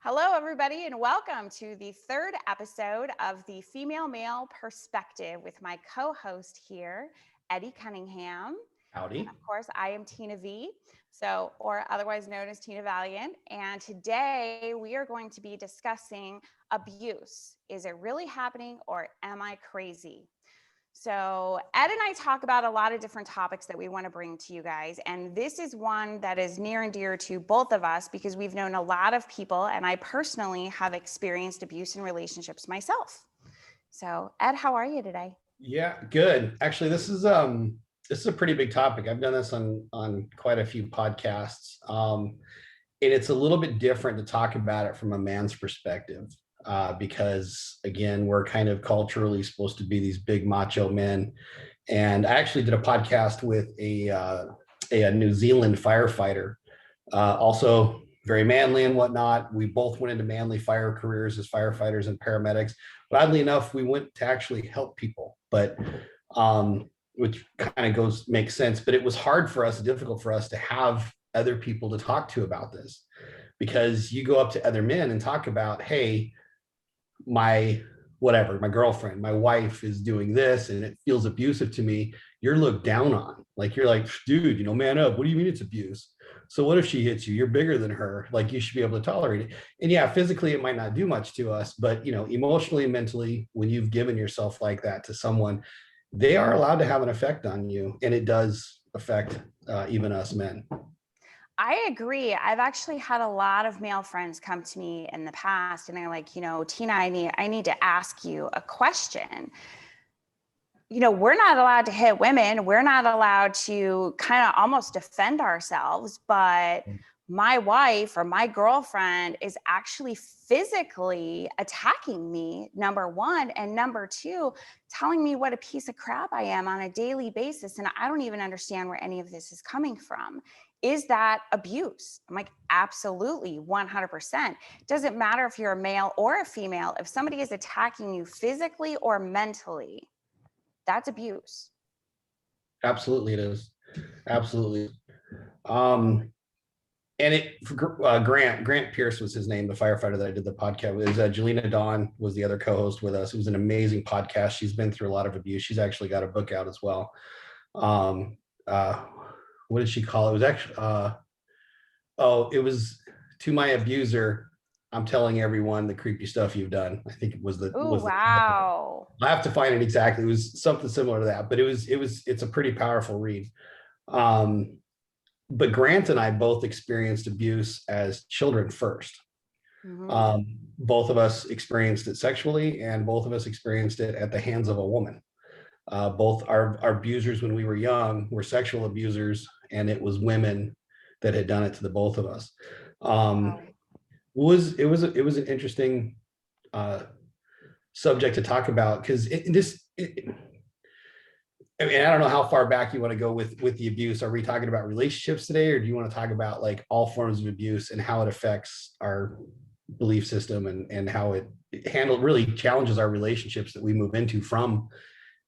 Hello, everybody, and welcome to the third episode of the Female Male Perspective with my co-host here, Eddie Cunningham. And Howdy. of course, I am Tina V, or otherwise known as Tina Valiant. And today we are going to be discussing abuse. Is it really happening or am I crazy? So, Ed and I talk about a lot of different topics that we want to bring to you guys. And this is one that is near and dear to both of us because we've known a lot of people, and I personally have experienced abuse in relationships myself. So, Ed, how are you today? Yeah, good. Actually, this is a pretty big topic. I've done this on quite a few podcasts. And it's a little bit different to talk about it from a man's perspective. Because again, we're kind of culturally supposed to be these big macho men. And I actually did a podcast with a New Zealand firefighter, also very manly and whatnot. We both went into manly fire careers as firefighters and paramedics. But oddly enough, we went to actually help people, but which kind of makes sense. But it was hard for us, difficult for us to have other people to talk to about this, because you go up to other men and talk about, hey, my my girlfriend, my wife is doing this and it feels abusive to me. You're looked down on. Like, you're like, dude, man up. What do you mean it's abuse? So what if she hits you? You're bigger than her. Like, you should be able to tolerate it. And yeah, physically it might not do much to us, but emotionally and mentally, when you've given yourself like that to someone, they are allowed to have an effect on you, and it does affect even us men. I agree. I've actually had a lot of male friends come to me in the past and they're like, Tina, I need to ask you a question. We're not allowed to hit women. We're not allowed to kind of almost defend ourselves, but my wife or my girlfriend is actually physically attacking me, number one, and number two, telling me what a piece of crap I am on a daily basis. And I don't even understand where any of this is coming from. Is that abuse? I'm like, absolutely, 100%. Doesn't matter if you're a male or a female. If somebody is attacking you physically or mentally, that's abuse. Absolutely, it is. Absolutely. Um, and Grant Pierce was his name, the firefighter that I did the podcast with. Jelena Dawn was the other co-host with us. It was an amazing podcast. She's been through a lot of abuse. She's actually got a book out as well. Um, uh, what did she call it? It was actually it was "To My Abuser, I'm telling everyone the creepy stuff you've done." I think it was the Oh, was the wow. I have to find it exactly. It was something similar to that, but it's a pretty powerful read. Um, but Grant and I both experienced abuse as children first. Mm-hmm. Both of us experienced it sexually, and both of us experienced it at the hands of a woman. Both our abusers when we were young were sexual abusers, and it was women that had done it to the both of us. Wow. It was an interesting subject to talk about, because I mean, I don't know how far back you want to go with the abuse. Are we talking about relationships today, or do you want to talk about like all forms of abuse and how it affects our belief system, and how it really challenges our relationships that we move into from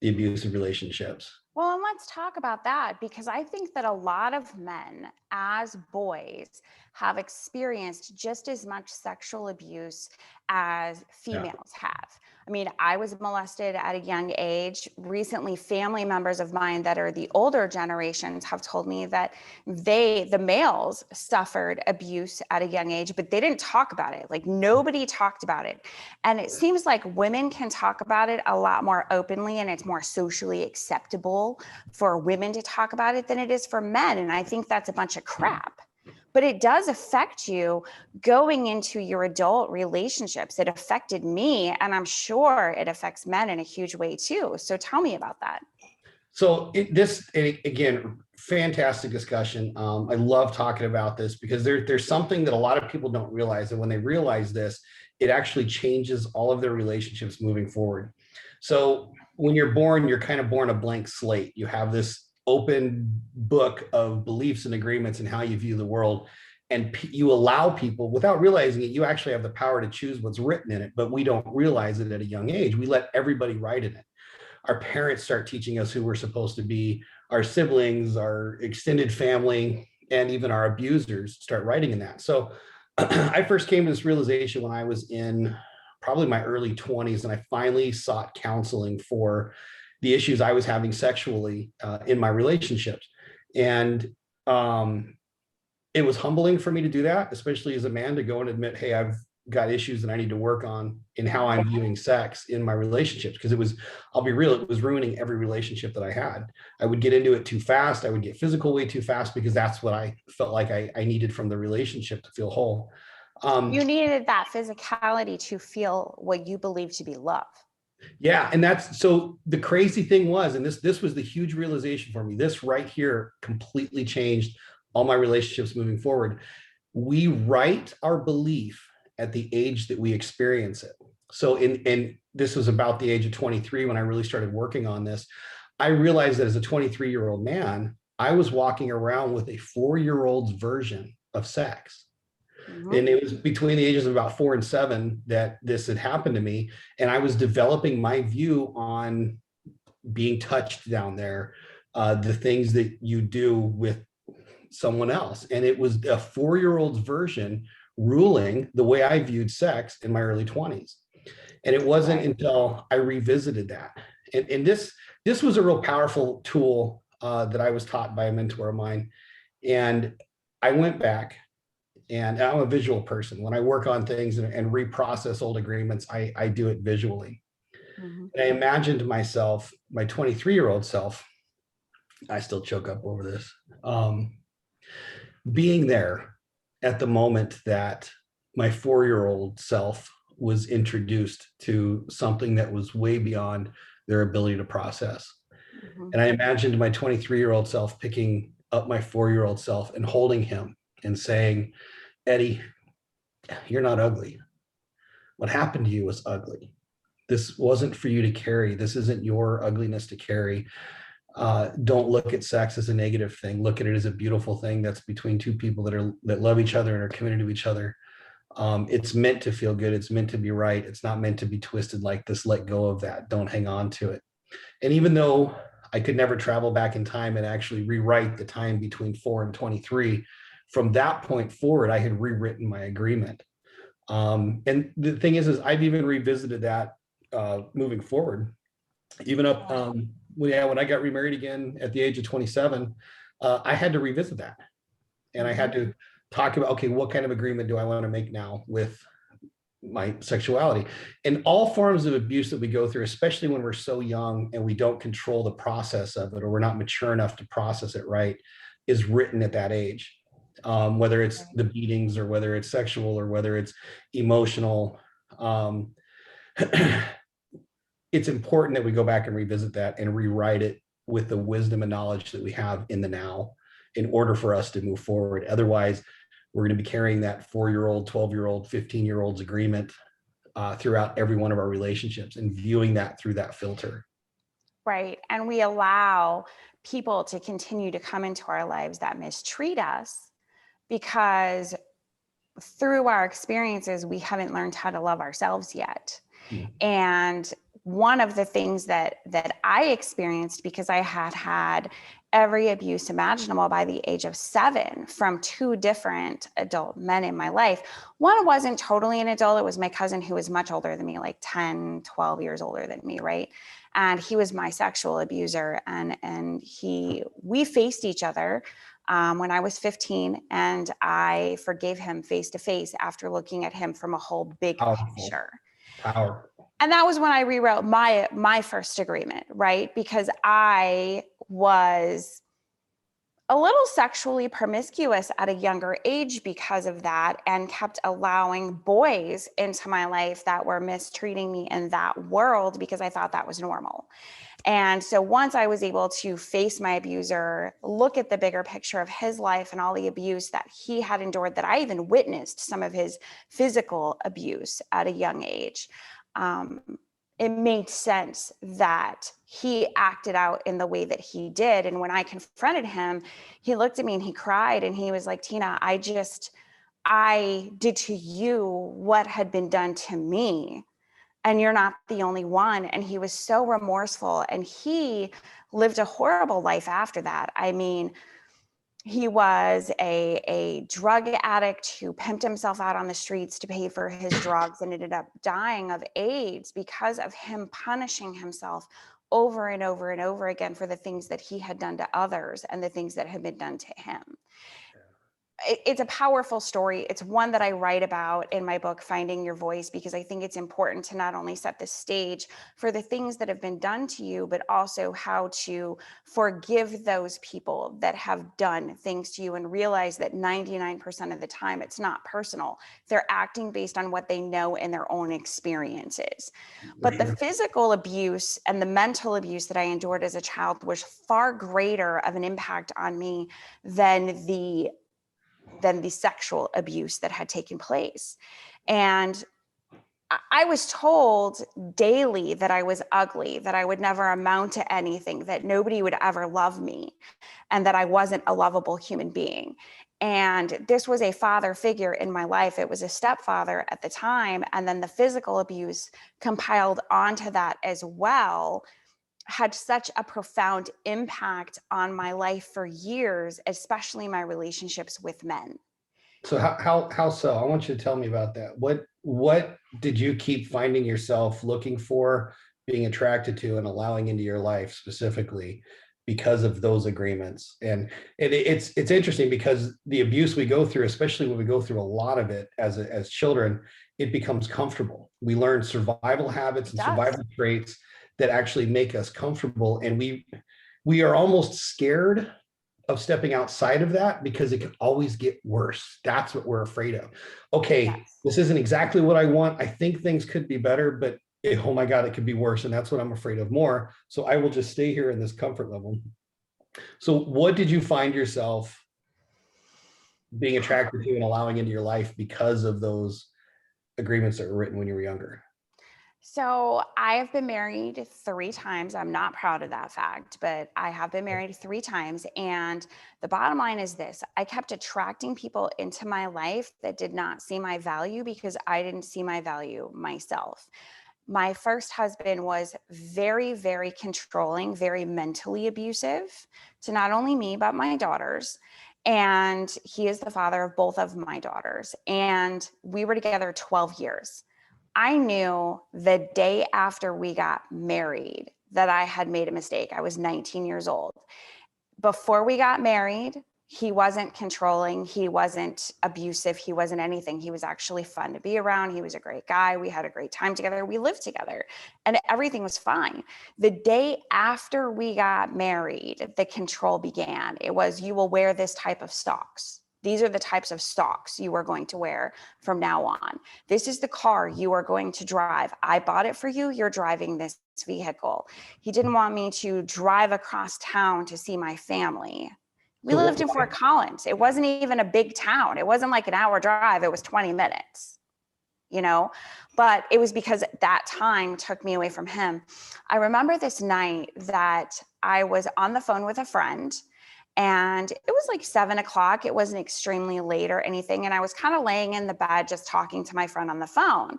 the abusive relationships? Well, and let's talk about that because I think that a lot of men as boys have experienced just as much sexual abuse as Yeah. females have. I mean, I was molested at a young age. Recently, family members of mine that are the older generations have told me that the males, suffered abuse at a young age, but they didn't talk about it. Like, nobody talked about it. And it seems like women can talk about it a lot more openly, and it's more socially acceptable for women to talk about it than it is for men. And I think that's a bunch of crap. But it does affect you going into your adult relationships. It affected me, and I'm sure it affects men in a huge way too. So tell me about that. So again, fantastic discussion. I love talking about this because there's something that a lot of people don't realize, and when they realize this, it actually changes all of their relationships moving forward. So when you're born, you're kind of born a blank slate. You have this open book of beliefs and agreements and how you view the world, and you allow people, without realizing it, you actually have the power to choose what's written in it, but we don't realize it at a young age. We let everybody write in it. Our parents start teaching us who we're supposed to be. Our siblings, our extended family, and even our abusers start writing in that. So I first came to this realization when I was in probably my early 20s, and I finally sought counseling for the issues I was having sexually in my relationships. And um, it was humbling for me to do that, especially as a man, to go and admit, hey, I've got issues that I need to work on in how I'm viewing sex in my relationships. Because it was, I'll be real, it was ruining every relationship that I had. I would get into it too fast. I would get physical way too fast because that's what I felt like I needed from the relationship to feel whole. You needed that physicality to feel what you believe to be love. Yeah, and that's so the crazy thing was, and this was the huge realization for me. This right here completely changed all my relationships moving forward. We write our belief at the age that we experience it. So and this was about the age of 23 when I really started working on this. I realized that as a 23-year-old man, I was walking around with a 4-year-old's version of sex. Mm-hmm. And it was between the ages of about 4 and 7 that this had happened to me. And I was developing my view on being touched down there, the things that you do with someone else. And it was a 4-year-old's version ruling the way I viewed sex in my early 20s. And it wasn't until I revisited that. And this was a real powerful tool that I was taught by a mentor of mine. And I went back, and I'm a visual person. When I work on things and reprocess old agreements, I do it visually. Mm-hmm. And I imagined myself, my 23-year-old self, I still choke up over this, being there at the moment that my 4-year-old self was introduced to something that was way beyond their ability to process. Mm-hmm. And I imagined my 23-year-old self picking up my 4-year-old self and holding him and saying, Eddie, you're not ugly. What happened to you was ugly. This wasn't for you to carry. This isn't your ugliness to carry. Don't look at sex as a negative thing. Look at it as a beautiful thing that's between two people that love each other and are committed to each other. It's meant to feel good. It's meant to be right. It's not meant to be twisted like this. Let go of that. Don't hang on to it. And even though I could never travel back in time and actually rewrite the time between 4 and 23, from that point forward, I had rewritten my agreement. And the thing is I've even revisited that moving forward, even up when I got remarried again at the age of 27. I had to revisit that, and I had to talk about, okay, what kind of agreement do I want to make now with my sexuality? And all forms of abuse that we go through, especially when we're so young and we don't control the process of it, or we're not mature enough to process it right, is written at that age. Whether it's the beatings, or whether it's sexual, or whether it's emotional. It's important that we go back and revisit that and rewrite it with the wisdom and knowledge that we have in the now, in order for us to move forward. Otherwise, we're going to be carrying that 4-year-old, 12-year-old, 15-year-old's agreement throughout every one of our relationships, and viewing that through that filter. Right. And we allow people to continue to come into our lives that mistreat us because through our experiences, we haven't learned how to love ourselves yet. Mm-hmm. And one of the things that I experienced, because I had every abuse imaginable by the age of 7 from 2 different adult men in my life. One wasn't totally an adult. It was my cousin, who was much older than me, like 10, 12 years older than me, right? And he was my sexual abuser. And we faced each other when I was 15, and I forgave him face to face after looking at him from a whole big picture. Powerful. And that was when I rewrote my first agreement, right? Because I was a little sexually promiscuous at a younger age because of that, and kept allowing boys into my life that were mistreating me in that world because I thought that was normal. And so once I was able to face my abuser, look at the bigger picture of his life and all the abuse that he had endured, that I even witnessed some of his physical abuse at a young age, it made sense that he acted out in the way that he did. And when I confronted him, he looked at me and he cried, and he was like, Tina, I did to you what had been done to me, and you're not the only one. And he was so remorseful, and he lived a horrible life after that. I mean, He was a drug addict who pimped himself out on the streets to pay for his drugs and ended up dying of AIDS because of him punishing himself over and over and over again for the things that he had done to others and the things that had been done to him. It's a powerful story. It's one that I write about in my book, Finding Your Voice, because I think it's important to not only set the stage for the things that have been done to you, but also how to forgive those people that have done things to you and realize that 99% of the time it's not personal. They're acting based on what they know and their own experiences. For But the sure. physical abuse and the mental abuse that I endured as a child was far greater of an impact on me than the sexual abuse that had taken place. And I was told daily that I was ugly, that I would never amount to anything, that nobody would ever love me, and that I wasn't a lovable human being. And this was a father figure in my life. It was a stepfather at the time. And then the physical abuse compiled onto that as well had such a profound impact on my life for years, especially my relationships with men. So how so? I want you to tell me about that. What did you keep finding yourself looking for, being attracted to, and allowing into your life specifically because of those agreements? And it's interesting because the abuse we go through, especially when we go through a lot of it as children, it becomes comfortable. We learn survival habits It and does. survival traits that actually make us comfortable, and we are almost scared of stepping outside of that because it can always get worse. That's what we're afraid of. Okay, Yes. this isn't exactly what I want. I think things could be better, but oh my God, it could be worse. And that's what I'm afraid of more. So I will just stay here in this comfort level. So, what did you find yourself being attracted to and allowing into your life because of those agreements that were written when you were younger? So I have been married 3 times. I'm not proud of that fact, but I have been married 3 times. And the bottom line is this: I kept attracting people into my life that did not see my value because I didn't see my value myself. My first husband was very, very controlling, very mentally abusive to not only me, but my daughters. And he is the father of both of my daughters. And we were together 12 years. I knew the day after we got married that I had made a mistake. I was 19 years old. Before we got married, he wasn't controlling, he wasn't abusive, he wasn't anything. He was actually fun to be around. He was a great guy. We had a great time together. We lived together and everything was fine. The day after we got married, the control began. It was, you will wear this type of socks. These are the types of socks you are going to wear from now on. This is the car you are going to drive. I bought it for you. You're driving this vehicle. He didn't want me to drive across town to see my family. We So, lived in Fort Collins. It wasn't even a big town. It wasn't like an hour drive. It was 20 minutes, you know, but it was because that time took me away from him. I remember this night that I was on the phone with a friend and it was like 7 o'clock. It wasn't extremely late or anything. And I was kind of laying in the bed, just talking to my friend on the phone.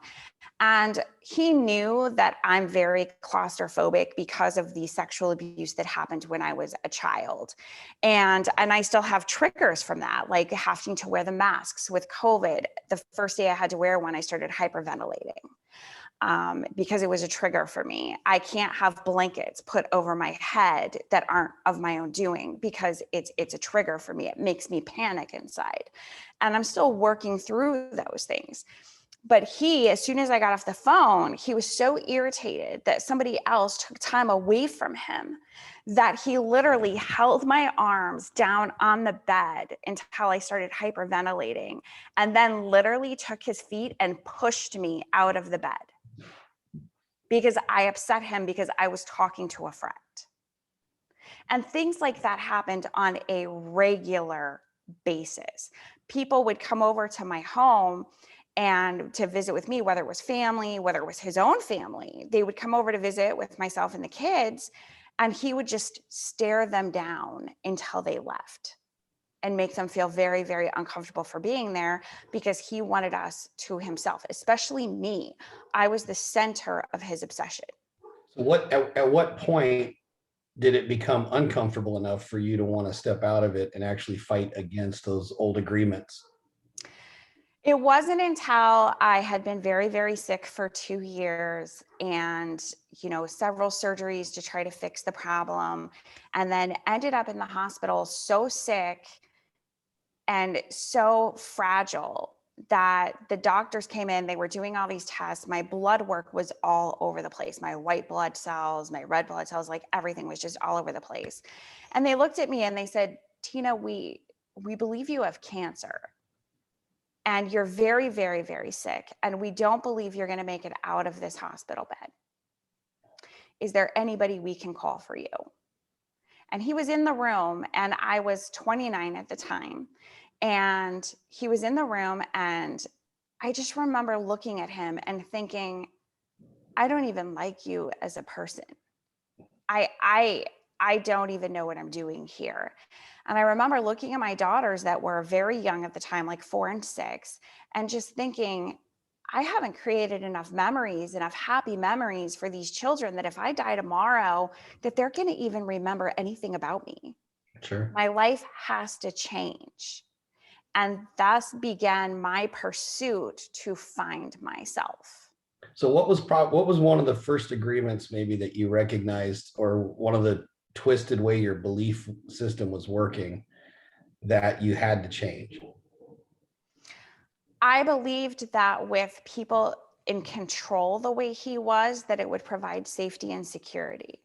And he knew that I'm very claustrophobic because of the sexual abuse that happened when I was a child. And I still have triggers from that, like having to wear the masks with COVID. The first day I had to wear one, I started hyperventilating. Because it was a trigger for me. I can't have blankets put over my head that aren't of my own doing because it's a trigger for me. It makes me panic inside. And I'm still working through those things. But he, as soon as I got off the phone, he was so irritated that somebody else took time away from him that he literally held my arms down on the bed until I started hyperventilating, and then literally took his feet and pushed me out of the bed because I upset him because I was talking to a friend. And things like that happened on a regular basis. People would come over to my home and to visit with me, whether it was family, whether it was his own family. They would come over to visit with myself and the kids, and he would just stare them down until they left and make them feel very, very uncomfortable for being there because he wanted us to himself, especially me. I was the center of his obsession. So what at what point did it become uncomfortable enough for you to want to step out of it and actually fight against those old agreements? It wasn't until I had been very, very sick for 2 years and, several surgeries to try to fix the problem, and then ended up in the hospital so sick and so fragile that the doctors came in. They were doing all these tests. My blood work was all over the place. My white blood cells, my red blood cells, like everything was just all over the place. And they looked at me and they said, "Tina, we believe you have cancer and you're very, very, very sick. And we don't believe you're going to make it out of this hospital bed. Is there anybody we can call for you?" And he was in the room, and I was 29 at the time. And he was in the room, and I just remember looking at him and thinking, I don't even like you as a person. I I I don't even know what I'm doing here. And I remember looking at my daughters that were very young at the time, like 4 and 6, and just thinking, I haven't created enough memories, enough happy memories for these children that if I die tomorrow, that they're going to even remember anything about me. Sure. My life has to change. And thus began my pursuit to find myself. So what was one of the first agreements maybe that you recognized, or one of the twisted way your belief system was working, that you had to change? I believed that with people in control the way he was, that it would provide safety and security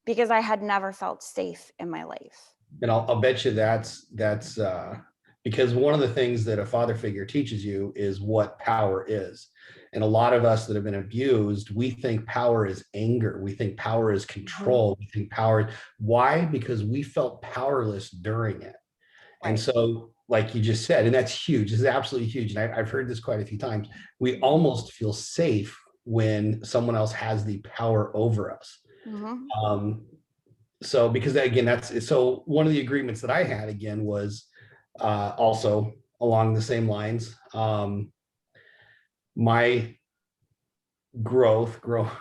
because I had never felt safe in my life. And I'll bet you that's because one of the things that a father figure teaches you is what power is. And a lot of us that have been abused, we think power is anger. We think power is control. We think power. Why? Because we felt powerless during it. And Right. so, like you just said, and that's huge. This is absolutely huge. And I've heard this quite a few times. We almost feel safe when someone else has the power over us. Mm-hmm. So because again, that's so one of the agreements that I had again was also along the same lines. My grow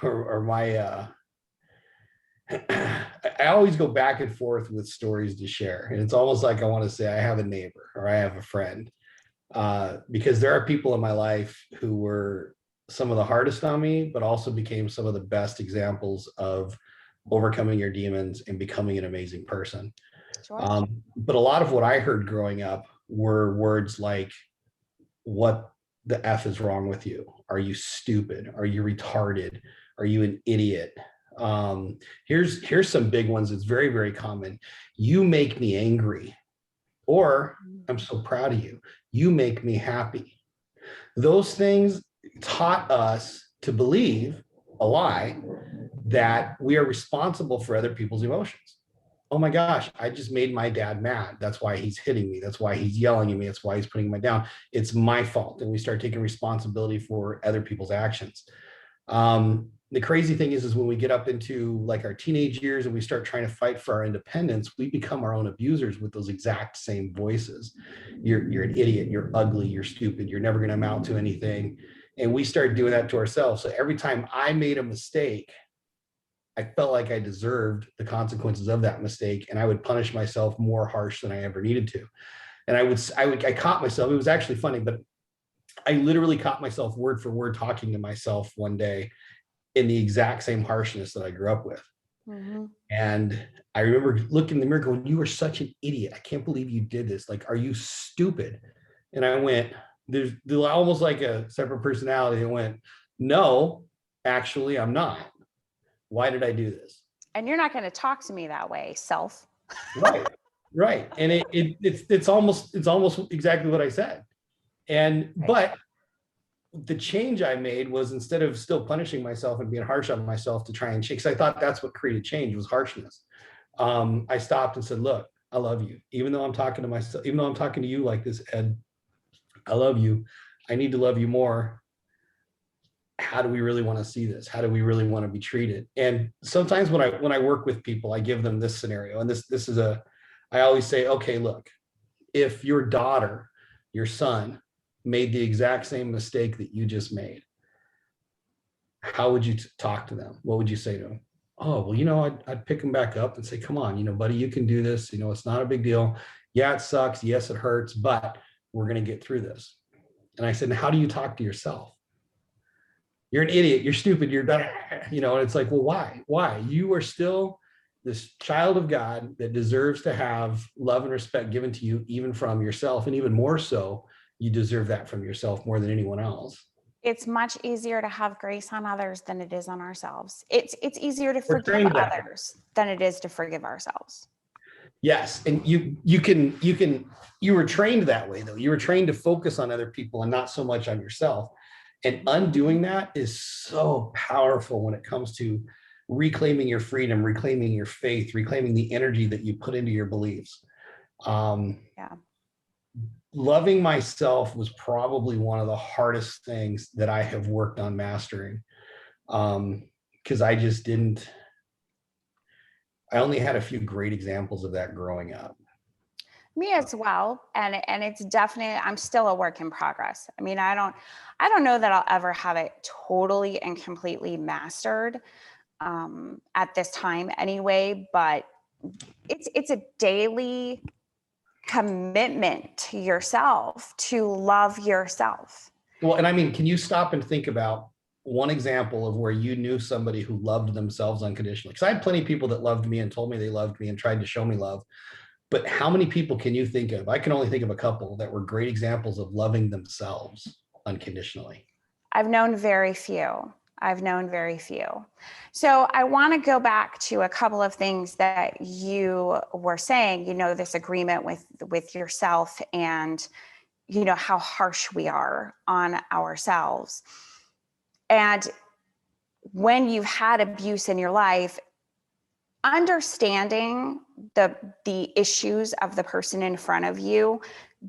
or my I always go back and forth with stories to share, and it's almost like I want to say I have a neighbor or I have a friend, because there are people in my life who were some of the hardest on me, but also became some of the best examples of overcoming your demons and becoming an amazing person. Sure. But a lot of what I heard growing up were words like, what the F is wrong with you? Are you stupid? Are you retarded? Are you an idiot? Here's some big ones. It's very, very common. You make me angry, or I'm so proud of you. You make me happy. Those things taught us to believe a lie that we are responsible for other people's emotions. Oh my gosh, I just made my dad mad. That's why he's hitting me. That's why he's yelling at me. That's why he's putting me down. It's my fault. And we start taking responsibility for other people's actions. The crazy thing is when we get up into like our teenage years and we start trying to fight for our independence, we become our own abusers with those exact same voices. You're an idiot. You're ugly. You're stupid. You're never going to amount to anything. And we start doing that to ourselves. So every time I made a mistake, I felt like I deserved the consequences of that mistake, and I would punish myself more harsh than I ever needed to. And I caught myself. It was actually funny, but I literally caught myself word for word talking to myself one day in the exact same harshness that I grew up with. Mm-hmm. And I remember looking in the mirror going, "You are such an idiot. I can't believe you did this. Like, are you stupid?" And I went, there's almost like a separate personality. I went, "No, actually, I'm not. Why did I do this?" And you're not going to talk to me that way, self. Right, right. And it's almost exactly what I said. And Right. but the change I made was, instead of still punishing myself and being harsh on myself to try and change, because I thought that's what created change was harshness. I stopped and said, "Look, I love you. Even though I'm talking to myself, even though I'm talking to you like this, Ed, I love you. I need to love you more. How do we really want to see this? How do we really want to be treated?" And sometimes when I work with people, I give them this scenario. And this is I always say, okay, look, if your daughter, your son made the exact same mistake that you just made, how would you talk to them? What would you say to them? oh, well, I'd pick them back up and say, come on, buddy, you can do this. It's not a big deal. Yeah, it sucks. Yes, it hurts, but we're going to get through this. And I said, how do you talk to yourself? You're an idiot. You're stupid. You're done. And it's like, well, why? Why? You are still this child of God that deserves to have love and respect given to you, even from yourself. And even more so, you deserve that from yourself more than anyone else. It's much easier to have grace on others than it is on ourselves. It's easier to We're forgive trained that way. others than it is to forgive ourselves. Yes. And you were trained that way though. You were trained to focus on other people and not so much on yourself. And undoing that is so powerful when it comes to reclaiming your freedom, reclaiming your faith, reclaiming the energy that you put into your beliefs. Yeah. Loving myself was probably one of the hardest things that I have worked on mastering. Because I only had a few great examples of that growing up. Me as well. And it's definitely, I'm still a work in progress. I mean, I don't know that I'll ever have it totally and completely mastered at this time anyway, but it's a daily commitment to yourself to love yourself. Well, and I mean, can you stop and think about one example of where you knew somebody who loved themselves unconditionally? Because I had plenty of people that loved me and told me they loved me and tried to show me love. But how many people can you think of? I can only think of a couple that were great examples of loving themselves unconditionally. I've known very few. I've known very few. So I want to go back to a couple of things that you were saying, this agreement with yourself and, how harsh we are on ourselves. And when you've had abuse in your life, understanding the issues of the person in front of you,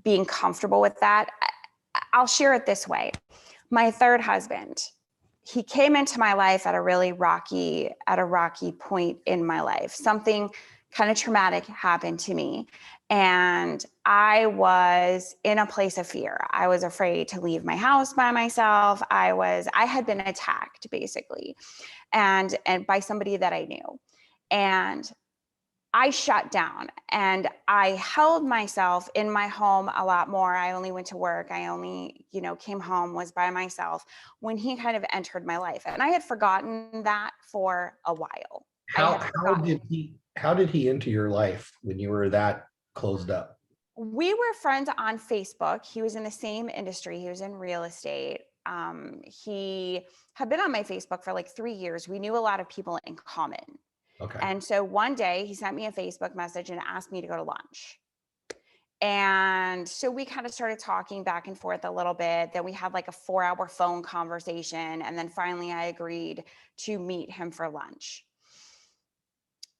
being comfortable with that. I'll share it this way. My third husband, he came into my life at a rocky point in my life. Something kind of traumatic happened to me. And I was in a place of fear. I was afraid to leave my house by myself. I had been attacked basically, and by somebody that I knew. And I shut down and I held myself in my home a lot more. I only went to work. I only, came home, was by myself when he kind of entered my life. And I had forgotten that for a while. How did he enter your life when you were that closed up? We were friends on Facebook. He was in the same industry. He was in real estate. He had been on my Facebook for like 3 years. We knew a lot of people in common. Okay. And so one day he sent me a Facebook message and asked me to go to lunch. And so we kind of started talking back and forth a little bit. Then we had like a 4-hour phone conversation. And then finally I agreed to meet him for lunch.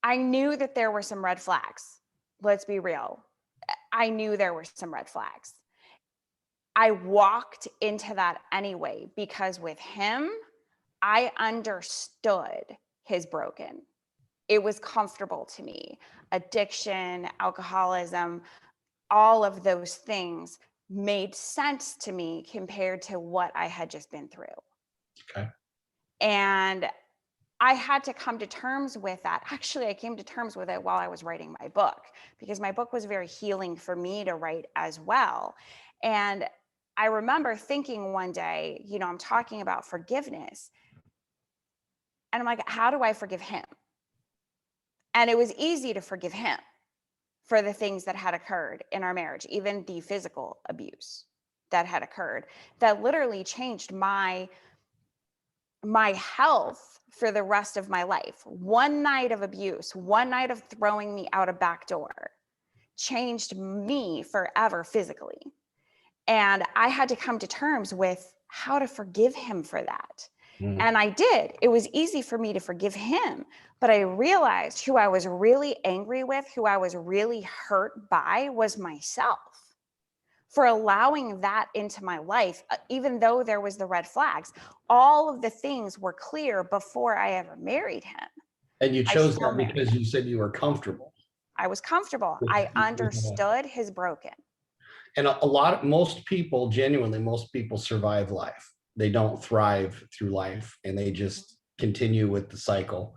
I knew that there were some red flags. Let's be real. I knew there were some red flags. I walked into that anyway, because with him, I understood his broken. It was comfortable to me. Addiction, alcoholism, all of those things made sense to me compared to what I had just been through. Okay. And I had to come to terms with that. Actually, I came to terms with it while I was writing my book, because my book was very healing for me to write as well. And I remember thinking one day, I'm talking about forgiveness. And I'm like, how do I forgive him? And it was easy to forgive him for the things that had occurred in our marriage, even the physical abuse that had occurred, that literally changed my health for the rest of my life. One night of abuse, one night of throwing me out a back door changed me forever physically. And I had to come to terms with how to forgive him for that. And I did. It was easy for me to forgive him, but I realized who I was really angry with, who I was really hurt by, was myself for allowing that into my life. Even though there was the red flags, all of the things were clear before I ever married him. And you chose that because you said you were comfortable. I was comfortable. I understood his broken. And most people survive life. They don't thrive through life, and they just continue with the cycle.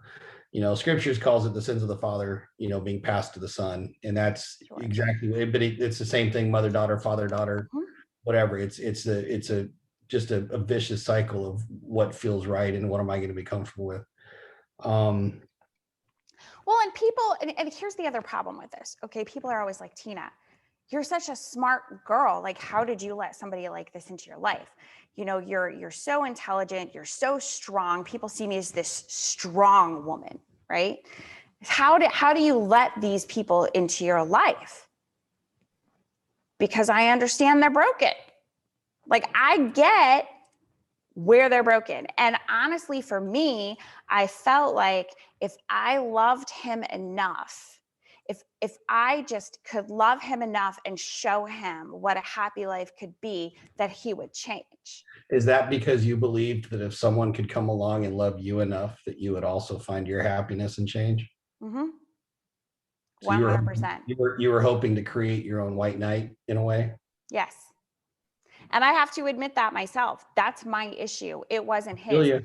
Scriptures calls it the sins of the father, being passed to the son. And that's Sure. exactly it, but it's the same thing, mother, daughter, father, daughter, Mhm. whatever. It's just a vicious cycle of what feels right and what am I going to be comfortable with. Well, and people, and here's the other problem with this. Okay. People are always like, Tina, you're such a smart girl. Like, how did you let somebody like this into your life? You're so intelligent. You're so strong. People see me as this strong woman, right? How do you let these people into your life? Because I understand they're broken. Like, I get where they're broken. And honestly, for me, I felt like if I loved him enough, if I just could love him enough and show him what a happy life could be, that he would change. Is that because you believed that if someone could come along and love you enough, that you would also find your happiness and change? Mm-hmm. So you were 100%. you were hoping to create your own white knight in a way? Yes. And I have to admit that myself. That's my issue. It wasn't Feel his. you.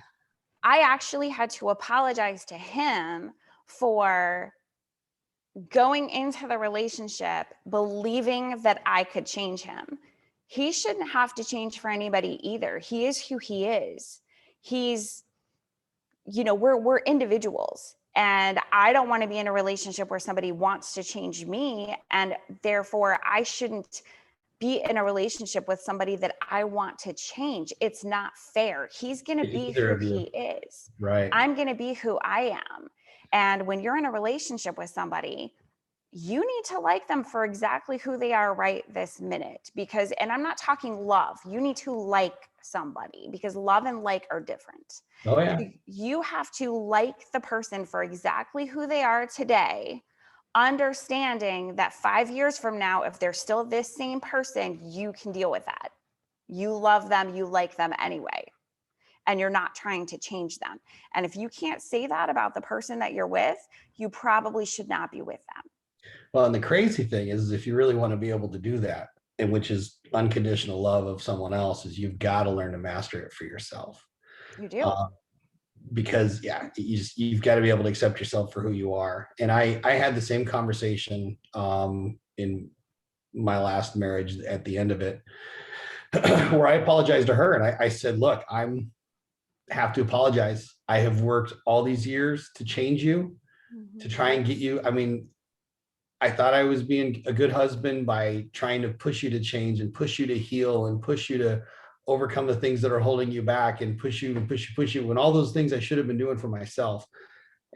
I actually had to apologize to him for going into the relationship believing that I could change him. He shouldn't have to change for anybody either. He is who he is. He's, we're individuals. And I don't want to be in a relationship where somebody wants to change me. And therefore, I shouldn't be in a relationship with somebody that I want to change. It's not fair. He's going to be Either who of you. he is. Right. I'm going to be who I am. And when you're in a relationship with somebody, you need to like them for exactly who they are right this minute. Because, and I'm not talking love, you need to like somebody because love and like are different. Oh yeah. You have to like the person for exactly who they are today, understanding that 5 years from now, if they're still this same person, you can deal with that. You love them, you like them anyway, and you're not trying to change them. And if you can't say that about the person that you're with, you probably should not be with them. Well, and the crazy thing is, if you really want to be able to do that, and which is unconditional love of someone else, is you've got to learn to master it for yourself. You do. Uh, because you've got to be able to accept yourself for who you are. And I had the same conversation in my last marriage at the end of it, where I apologized to her and I said, look, have to apologize. I have worked all these years to change you, to try and get you. I mean, I thought I was being a good husband by trying to push you to change and push you to heal and push you to overcome the things that are holding you back and push you and push you, and all those things I should have been doing for myself.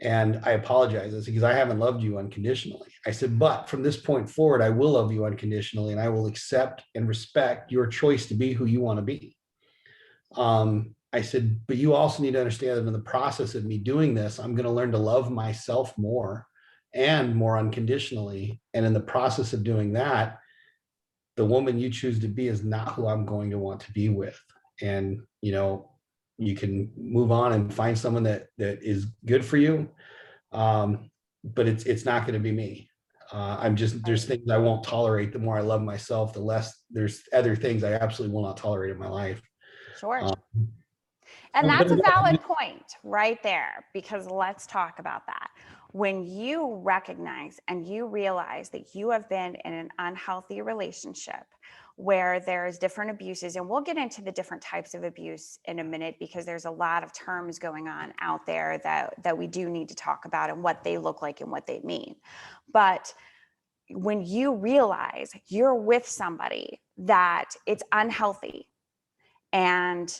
And I apologize. I said, because I haven't loved you unconditionally. I said, but from this point forward, I will love you unconditionally and I will accept and respect your choice to be who you want to be. I said, but you also need to understand that in the process of me doing this, I'm going to learn to love myself more and more unconditionally. And in the process of doing that, the woman you choose to be is not who I'm going to want to be with. And, you can move on and find someone that is good for you. But it's not going to be me. There's things I won't tolerate. The more I love myself, the less there's other things I absolutely will not tolerate in my life. Sure. Um, And that's a valid point right there, because let's talk about that. When you recognize and you realize that you have been in an unhealthy relationship where there's different abuses, and we'll get into the different types of abuse in a minute, because there's a lot of terms going on out there that we do need to talk about and what they look like and what they mean. But when you realize you're with somebody that it's unhealthy and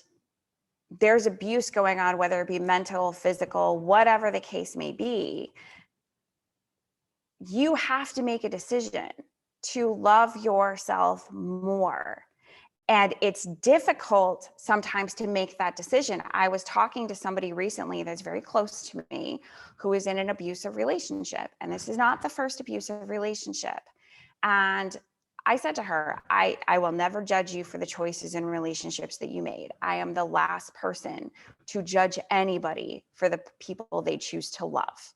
there's abuse going on, whether it be mental, physical, whatever the case may be, you have to make a decision to love yourself more. And it's difficult sometimes to make that decision. I was talking to somebody recently that's very close to me who is in an abusive relationship. And this is not the first abusive relationship. And I said to her, I will never judge you for the choices and relationships that you made. I am the last person to judge anybody for the people they choose to love.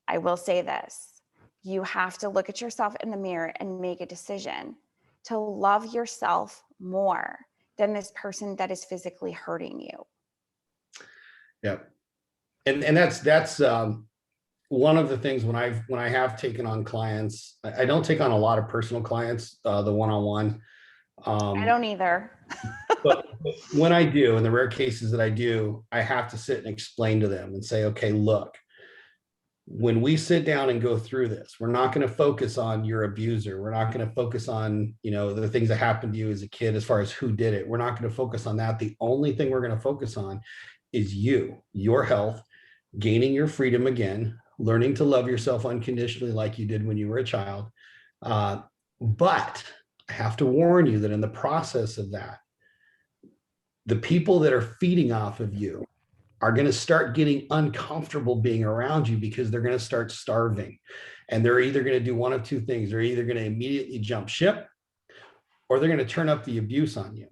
I will say this, you have to look at yourself in the mirror and make a decision to love yourself more than this person that is physically hurting you. Yep. And that's one of the things when I have taken on clients, I don't take on a lot of personal clients, the one-on-one. I Um, don't either. but when I do, in the rare cases that I do, I have to sit and explain to them and say, okay, look, when we sit down and go through this, we're not going to focus on your abuser. We're not going to focus on, the things that happened to you as a kid, as far as who did it. We're not going to focus on that. The only thing we're going to focus on is you, your health, gaining your freedom again, learning to love yourself unconditionally like you did when you were a child. But I have to warn you that in the process of that, the people that are feeding off of you are going to start getting uncomfortable being around you because they're going to start starving. And they're either going to do one of two things. They're either going to immediately jump ship, or they're going to turn up the abuse on you.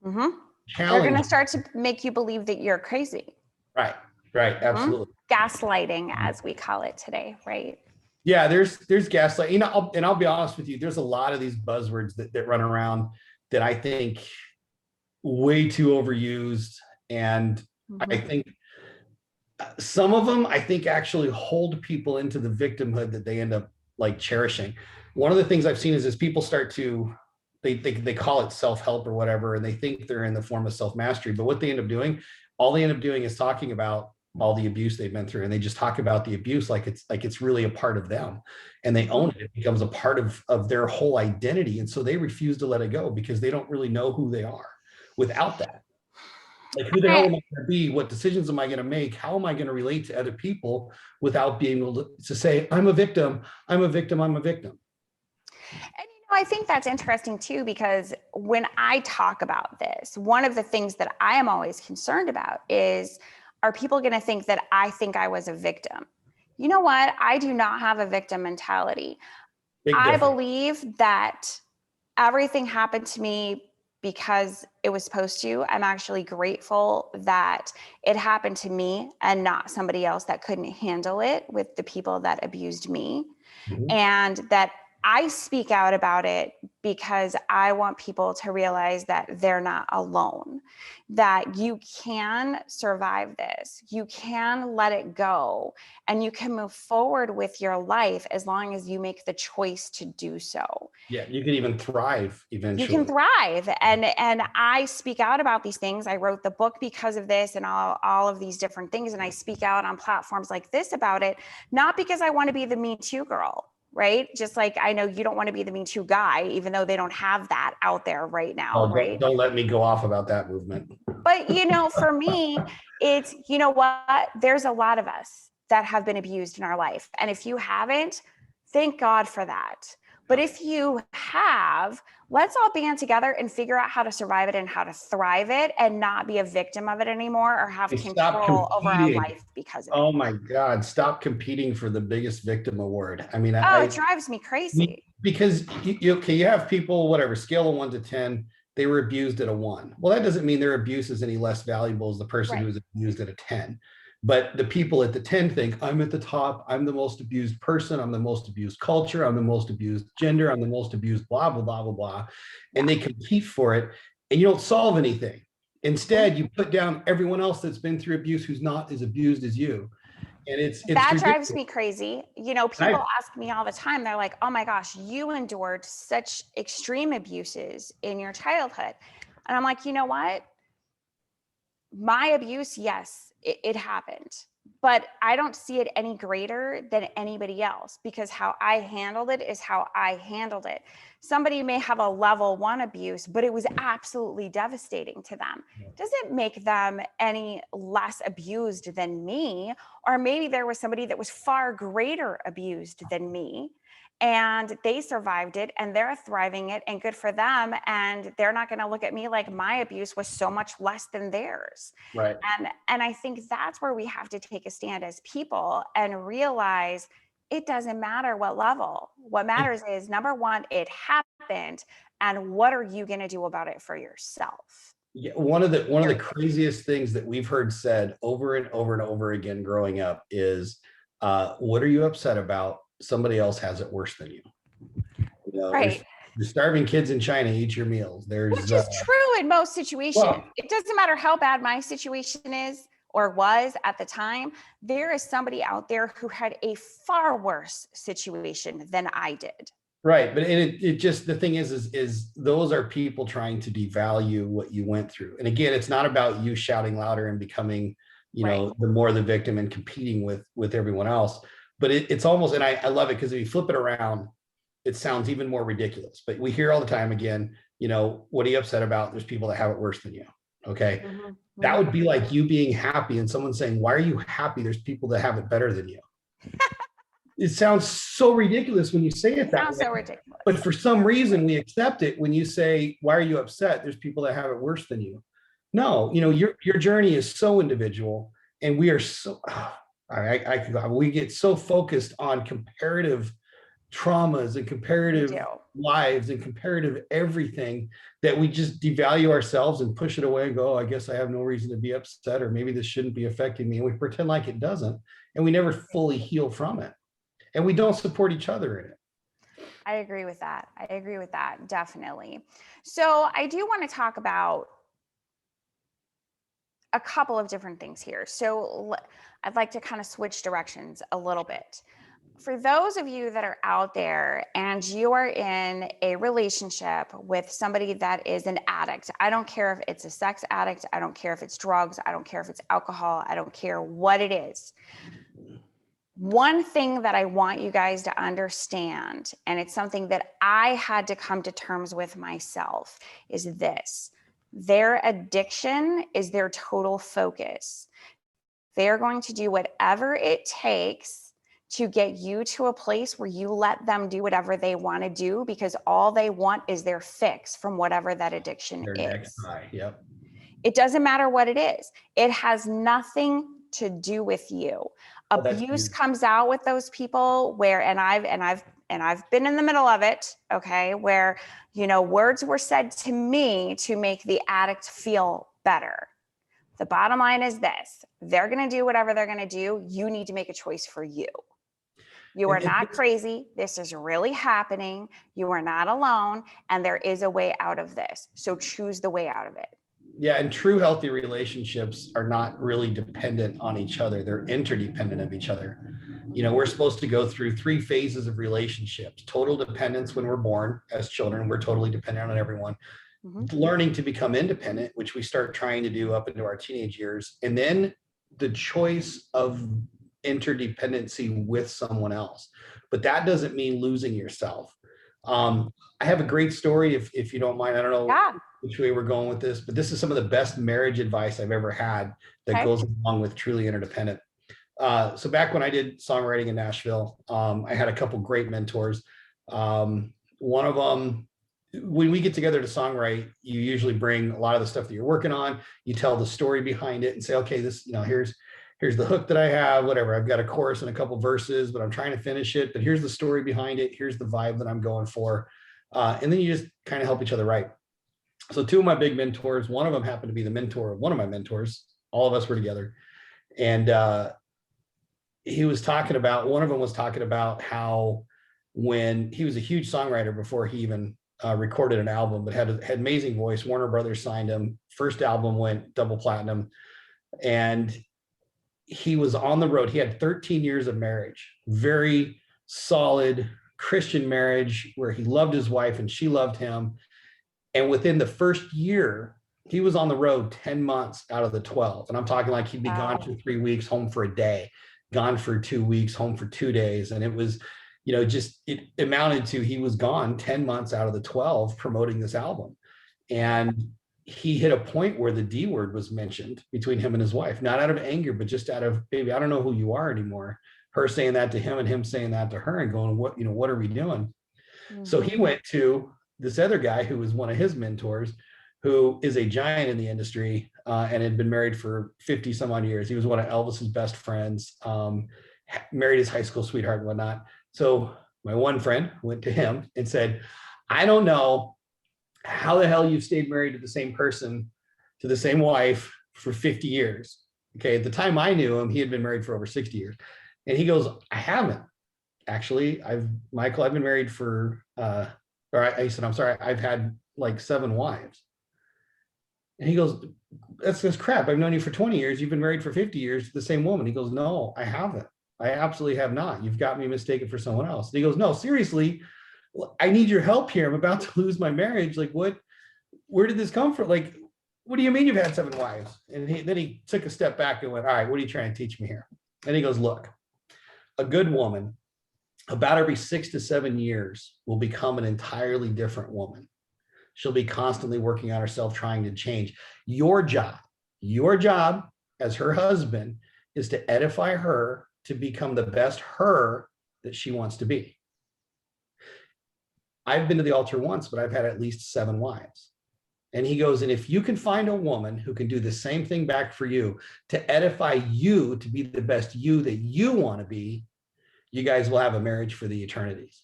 Mm-hmm. They're going Challenge. to start to make you believe that you're crazy. Right, absolutely. Gaslighting, as we call it today, right? Yeah, there's gaslight. And I'll be honest with you, there's a lot of these buzzwords that run around that I think way too overused. And I think some of them, I think, actually hold people into the victimhood that they end up like cherishing. One of the things I've seen is as people start to, they call it self-help or whatever, and they think they're in the form of self-mastery. But what they end up doing, all they end up doing is talking about all the abuse they've been through, and they just talk about the abuse like it's really a part of them, and they own it. It becomes a part of their whole identity, and so they refuse to let it go because they don't really know who they are without that. Like, who the hell am I going to be? What decisions am I going to make? How am I going to relate to other people without being able to say, I'm a victim, I'm a victim, I'm a victim? And I think that's interesting too, because when I talk about this, one of the things that I am always concerned about is, are people going to think that I think I was a victim? You know what? I do not have a victim mentality. I believe that everything happened to me because it was supposed to. I'm actually grateful that it happened to me and not somebody else that couldn't handle it with the people that abused me. Mhm. And that I speak out about it because I want people to realize that they're not alone, that you can survive this, you can let it go, and you can move forward with your life as long as you make the choice to do so. Yeah, you can even thrive eventually. You can thrive. And I speak out about these things. I wrote the book because of this and all of these different things. And I speak out on platforms like this about it, not because I want to be the Me Too girl, right? Just like I know you don't want to be the Me Too guy, even though they don't have that out there right now, right? Don't let me go off about that movement. But, for me, it's, what? There's a lot of us that have been abused in our life. And if you haven't, thank God for that. But if you have, let's all band together and figure out how to survive it and how to thrive it and not be a victim of it anymore or have control over our life because of it. Oh my God, stop competing for the biggest victim award. I mean, it drives me crazy. Because you have people, whatever, scale of 1 to 10, they were abused at a 1. Well, that doesn't mean their abuse is any less valuable as the person who was abused at a 10. But the people at the 10 think, I'm at the top, I'm the most abused person, I'm the most abused culture, I'm the most abused gender, I'm the most abused blah, blah, blah, blah, blah. And they compete for it, and you don't solve anything. Instead, you put down everyone else that's been through abuse who's not as abused as you. And it's that drives me crazy. People ask me all the time, they're like, oh my gosh, you endured such extreme abuses in your childhood. And I'm like, you know what? My abuse, yes, it happened, but I don't see it any greater than anybody else because how I handled it is how I handled it. Somebody may have a level 1 abuse, but it was absolutely devastating to them. Doesn't make them any less abused than me. Or maybe there was somebody that was far greater abused than me, and they survived it and they're thriving it, and good for them. And they're not going to look at me like my abuse was so much less than theirs. Right. And I think that's where we have to take a stand as people and realize it doesn't matter what level. What matters is, number one, it happened, and what are you going to do about it for yourself? Yeah, one of the craziest things that we've heard said over and over and over again growing up is, what are you upset about? Somebody else has it worse than you. Right. You're starving kids in China, eat your meals. Which is true in most situations. It doesn't matter how bad my situation is. or was at the time, there is somebody out there who had a far worse situation than I did. Right. But it just, the thing is those are people trying to devalue what you went through. And again, it's not about you shouting louder and becoming, Right. the more the victim and competing with everyone else. But it's almost, and I love it because if you flip it around, it sounds even more ridiculous. But we hear all the time again, what are you upset about? There's people that have it worse than you. Okay. That would be like you being happy and someone saying, why are you happy? There's people that have it better than you. It sounds so ridiculous when you say it that way. So ridiculous. But for some reason, we accept it when you say, why are you upset? There's people that have it worse than you. No, your journey is so individual, and we are so, I could go, we get so focused on comparative traumas and comparative lives and comparative everything that we just devalue ourselves and push it away and go, oh, I guess I have no reason to be upset, or maybe this shouldn't be affecting me. And we pretend like it doesn't, and we never fully heal from it. And we don't support each other in it. I agree with that. Definitely. So I do want to talk about a couple of different things here. So I'd like to kind of switch directions a little bit. For those of you that are out there and you are in a relationship with somebody that is an addict, I don't care if it's a sex addict, I don't care if it's drugs, I don't care if it's alcohol, I don't care what it is. One thing that I want you guys to understand, and it's something that I had to come to terms with myself, is this: their addiction is their total focus. They're going to do whatever it takes to get you to a place where you let them do whatever they want to do, because all they want is their fix from whatever that addiction Their is. next high. Yep. It doesn't matter what it is. It has nothing to do with you. Abuse comes out with those people where, and I've been in the middle of it, okay, where, words were said to me to make the addict feel better. The bottom line is this: they're going to do whatever they're going to do. You need to make a choice for you. You are not crazy. This is really happening. You are not alone, and there is a way out of this. So choose the way out of it. Yeah, and true healthy relationships are not really dependent on each other. They're interdependent of each other. We're supposed to go through 3 phases of relationships: total dependence when we're born as children. We're totally dependent on everyone. Learning to become independent, which we start trying to do up into our teenage years. And then the choice of interdependency with someone else. But that doesn't mean losing yourself. I have a great story, if you don't mind. I don't know which way we're going with this, but this is some of the best marriage advice I've ever had that goes along with truly interdependent. So back when I did songwriting in Nashville, I had a couple great mentors. One of them, when we get together to songwrite, you usually bring a lot of the stuff that you're working on. You tell the story behind it and say, okay, this, here's the hook that I have, whatever. I've got a chorus and a couple verses, but I'm trying to finish it. But here's the story behind it. Here's the vibe that I'm going for. And then you just kind of help each other write. So 2 of my big mentors, one of them happened to be the mentor of one of my mentors. All of us were together. And one of them was talking about how when he was a huge songwriter before he even recorded an album, but had amazing voice. Warner Brothers signed him. First album went double platinum. And he was on the road. He had 13 years of marriage, very solid Christian marriage where he loved his wife and she loved him. And within the first year, he was on the road 10 months out of the 12. And I'm talking like he'd be gone for 3 weeks, home for a day, gone for 2 weeks, home for 2 days. And it was, it amounted to, he was gone 10 months out of the 12 promoting this album. And he hit a point where the D word was mentioned between him and his wife, not out of anger, but just out of, baby, I don't know who you are anymore. Her saying that to him and him saying that to her and going, what are we doing? So he went to this other guy who was one of his mentors, who is a giant in the industry and had been married for 50 some odd years. He was one of Elvis's best friends, married his high school sweetheart and whatnot. So my one friend went to him and said, I don't know how the hell you've stayed married to the same person, to the same wife for 50 years. Okay. At the time I knew him, he had been married for over 60 years. And he goes, I haven't actually. Michael, I've been married for, I said, I'm sorry, I've had like 7 wives. And he goes, that's this crap. I've known you for 20 years. You've been married for 50 years to the same woman. He goes, no, I haven't. I absolutely have not. You've got me mistaken for someone else. And he goes, no, seriously, I need your help here. I'm about to lose my marriage. Like, where did this come from? Like, what do you mean you've had 7 wives? And then he took a step back and went, all right, what are you trying to teach me here? And he goes, look, a good woman about every 6 to 7 years will become an entirely different woman. She'll be constantly working on herself, trying to change. Your job as her husband is to edify her to become the best her that she wants to be. I've been to the altar once, but I've had at least 7 wives. And he goes, and if you can find a woman who can do the same thing back for you to edify you to be the best you that you want to be, you guys will have a marriage for the eternities.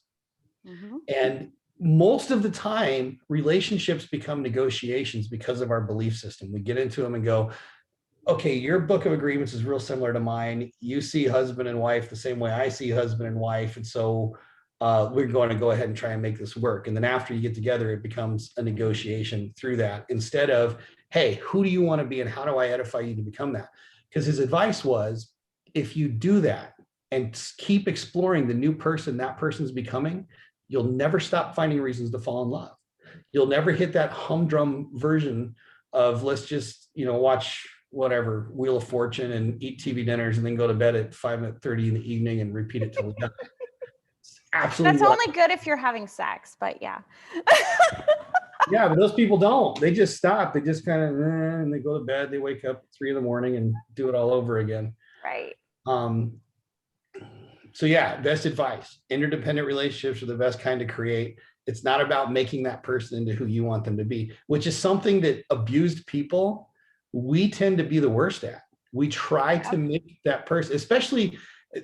Mm-hmm. And most of the time, relationships become negotiations because of our belief system. We get into them and go, okay, your book of agreements is real similar to mine. You see husband and wife the same way I see husband and wife. And so we're going to go ahead and try and make this work. And then after you get together, it becomes a negotiation through that instead of, hey, who do you want to be and how do I edify you to become that? Because his advice was, if you do that and keep exploring the new person that person's becoming, you'll never stop finding reasons to fall in love. You'll never hit that humdrum version of let's just, watch whatever Wheel of Fortune and eat TV dinners and then go to bed at 5:30 in the evening and repeat it till we die. Absolutely. That's only good if you're having sex, but yeah. Yeah, but those people don't. They just stop. They just kind of, and they go to bed. They wake up at 3 a.m. and do it all over again. Right. So yeah, best advice. Interdependent relationships are the best kind to create. It's not about making that person into who you want them to be, which is something that abused people, we tend to be the worst at. We try to make that person, especially,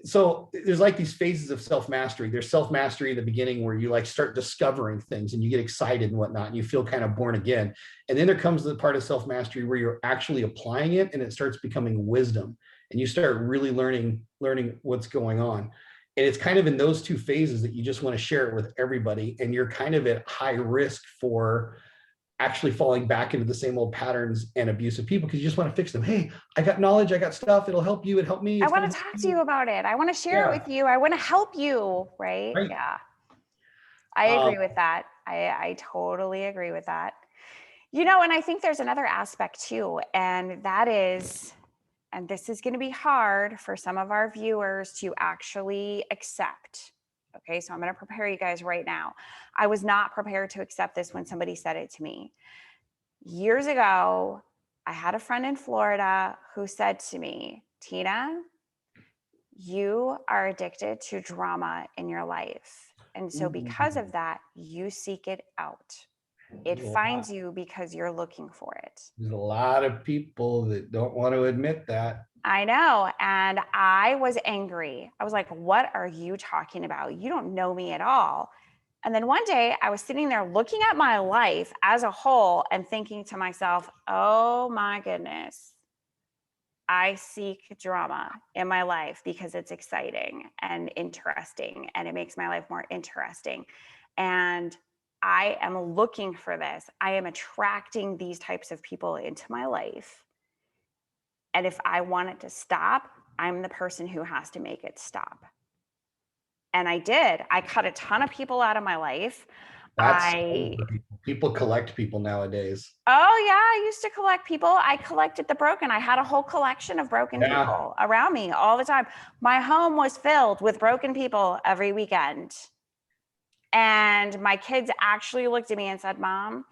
so there's like these phases of self-mastery. There's self-mastery in the beginning where you like start discovering things and you get excited and whatnot, and you feel kind of born again. And then there comes the part of self-mastery where you're actually applying it and it starts becoming wisdom. And you start really learning what's going on. And it's kind of in those 2 phases that you just want to share it with everybody. And you're kind of at high risk for actually falling back into the same old patterns and abusive people because you just want to fix them. Hey, I got knowledge, I got stuff. It'll help you. It helped me. I want to talk to you about it. I want to share it with you. I want to help you. Right? Yeah. I agree with that. I totally agree with that. And I think there's another aspect too, and that is, and this is going to be hard for some of our viewers to actually accept. Okay, so I'm going to prepare you guys right now. I was not prepared to accept this when somebody said it to me. Years ago, I had a friend in Florida who said to me, Tina, you are addicted to drama in your life. And so because of that, you seek it out. It finds you because you're looking for it. There's a lot of people that don't want to admit that. I know. And I was angry. I was like, what are you talking about? You don't know me at all. And then one day I was sitting there looking at my life as a whole and thinking to myself, oh my goodness, I seek drama in my life because it's exciting and interesting and it makes my life more interesting. And I am looking for this. I am attracting these types of people into my life. And if I want it to stop, I'm the person who has to make it stop. And I did. I cut a ton of people out of my life. People collect people nowadays. Oh yeah, I used to collect people. I collected the broken. I had a whole collection of broken people around me all the time. My home was filled with broken people every weekend. And my kids actually looked at me and said, Mom,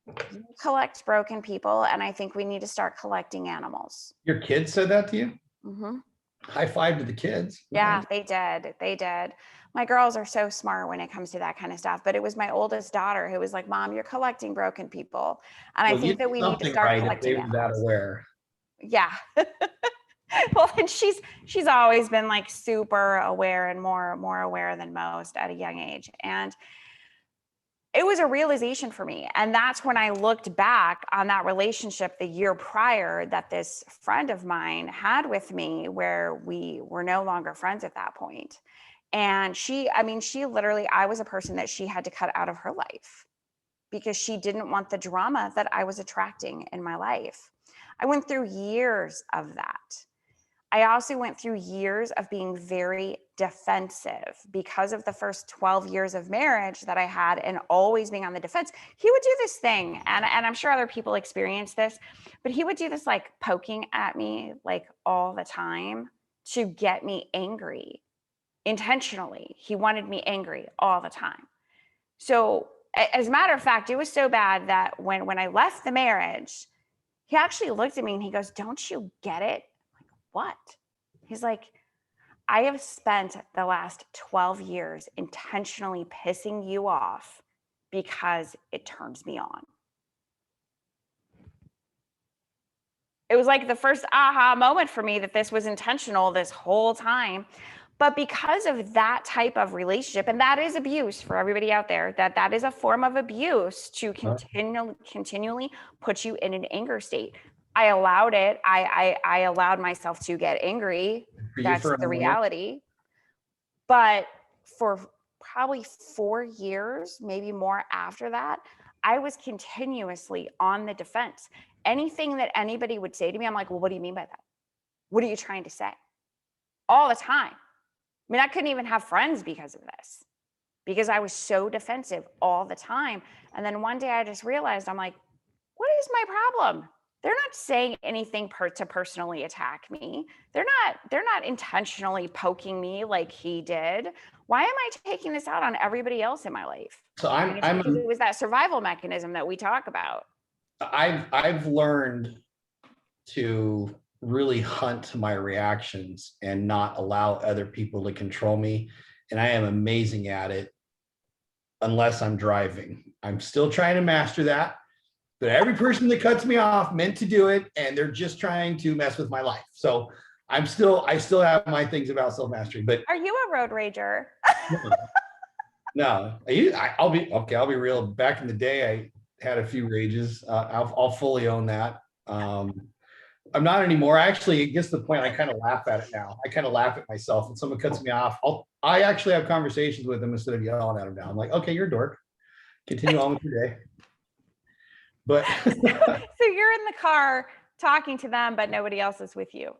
you collect broken people, and I think we need to start collecting animals. Your kids said that to you? Mm-hmm. High five to the kids. Yeah, they did. They did. My girls are so smart when it comes to that kind of stuff. But it was my oldest daughter who was like, Mom, you're collecting broken people. And I think that we need to start collecting animals. That aware. Yeah. Well, and she's always been like super aware and more aware than most at a young age. And it was a realization for me. And that's when I looked back on that relationship the year prior that this friend of mine had with me, where we were no longer friends at that point. And she literally, I was a person that she had to cut out of her life because she didn't want the drama that I was attracting in my life. I went through years of that. I also went through years of being very defensive because of the first 12 years of marriage that I had and always being on the defense. He would do this thing, and I'm sure other people experience this, but he would do this like poking at me like all the time to get me angry intentionally. He wanted me angry all the time. So as a matter of fact, it was so bad that when I left the marriage, he actually looked at me and he goes, "Don't you get it?" I'm like, "What?" He's like, "I have spent the last 12 years intentionally pissing you off because it turns me on." It was like the first aha moment for me that this was intentional this whole time. But because of that type of relationship, and that is abuse for everybody out there, that is a form of abuse to continually put you in an anger state. I allowed it. I allowed myself to get angry. For you That's for a the moment. reality. But for probably 4 years, maybe more after that, I was continuously on the defense. Anything that anybody would say to me, I'm like, "Well, what do you mean by that? What are you trying to say?" All the time. I mean, I couldn't even have friends because of this, because I was so defensive all the time. And then one day I just realized, I'm like, what is my problem? They're not saying anything to personally attack me. They're not intentionally poking me like he did. Why am I taking this out on everybody else in my life? So And it's because it was that survival mechanism that we talk about. I've learned to really hunt my reactions and not allow other people to control me. And I am amazing at it unless I'm driving. I'm still trying to master that. But every person that cuts me off meant to do it, and they're just trying to mess with my life. So I still have my things about self-mastery. But are you a road rager? no, I'll be real. Back in the day, I had a few rages. I'll fully own that. I'm not anymore. Actually, it gets to the point I kind of laugh at it now. I kind of laugh at myself when someone cuts me off. I actually have conversations with them instead of yelling at them now. I'm like, okay, you're a dork. Continue on with your day. But so you're in the car talking to them, but nobody else is with you.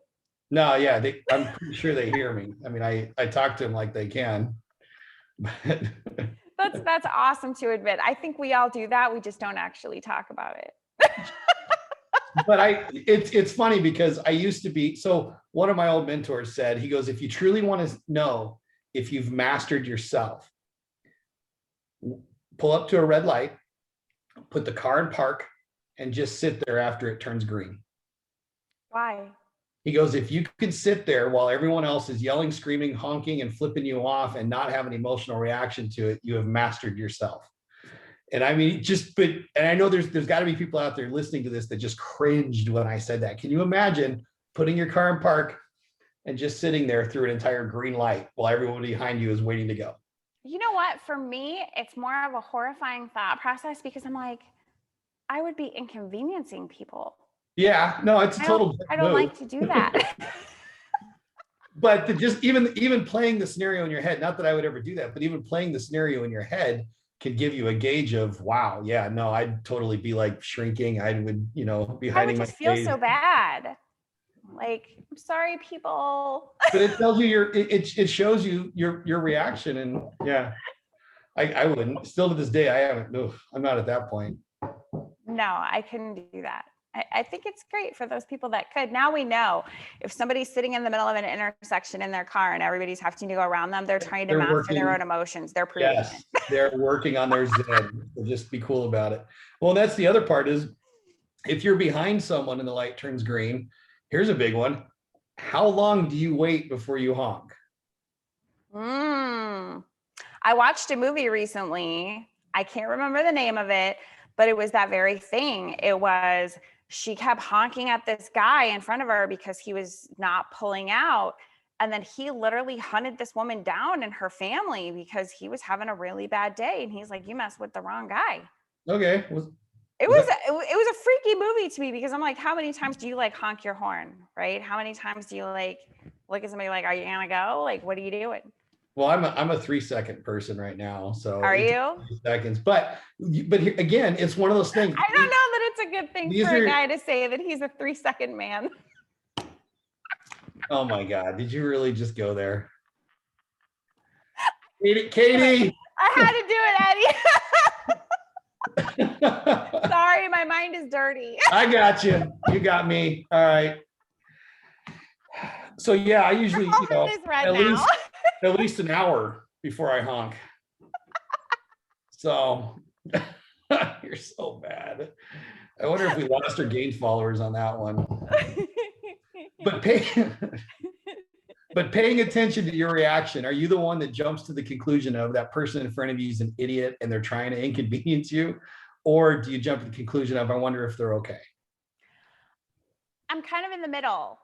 No, yeah, I'm pretty sure they hear me. I mean, I talk to them like they can. That's awesome to admit. I think we all do that. We just don't actually talk about it. But it's funny because I used to be, so one of my old mentors said, he goes, if you truly want to know if you've mastered yourself, pull up to a red light, put the car in park, and just sit there after it turns green. Why? He goes, if you could sit there while everyone else is yelling, screaming, honking, and flipping you off and not have an emotional reaction to it, you have mastered yourself. And I mean, and I know there's got to be people out there listening to this that just cringed when I said that. Can you imagine putting your car in park and just sitting there through an entire green light while everyone behind you is waiting to go? You know what? For me, it's more of a horrifying thought process because I'm like, I would be inconveniencing people. Yeah, no, it's a total. I don't like to do that. But just even playing the scenario in your head, not that I would ever do that, but even playing the scenario in your head can give you a gauge of, wow, yeah, no, I'd totally be like shrinking. I would, be hiding my face. I would just feel so bad. Like, I'm sorry, people. But it tells you it shows you your reaction. And yeah, I wouldn't. Still to this day, I haven't. No, I'm not at that point. No, I couldn't do that. I think it's great for those people that could. Now we know if somebody's sitting in the middle of an intersection in their car and everybody's having to go around them, they're trying to master their own emotions. They're proving it. They're working on their Zen. So just be cool about it. Well, that's the other part is if you're behind someone and the light turns green, here's a big one. How long do you wait before you honk? I watched a movie recently. I can't remember the name of it, but it was that very thing. It was, she kept honking at this guy in front of her because he was not pulling out. And then he literally hunted this woman down and her family because he was having a really bad day. And he's like, you messed with the wrong guy. Okay. It was a freaky movie to me because I'm like, how many times do you like honk your horn, right? How many times do you like look at somebody like, are you gonna go? Like, what are you doing? Well, I'm a 3 second person right now, so Are it takes you? 3 seconds. But here, again, it's one of those things. I don't know that it's a good thing These for a are, guy to say that he's a 3-second man. oh my God, did you really just go there? Katie, I had to do it, Eddie. I Sorry, my mind is dirty. got you. You got me. All right. So yeah, I usually, All is red at now. least an hour before I honk. So you're so bad. I wonder if we lost or gained followers on that one. But but paying attention to your reaction, are you the one that jumps to the conclusion of that person in front of you is an idiot and they're trying to inconvenience you? Or do you jump to the conclusion of, I wonder if they're okay? I'm kind of in the middle.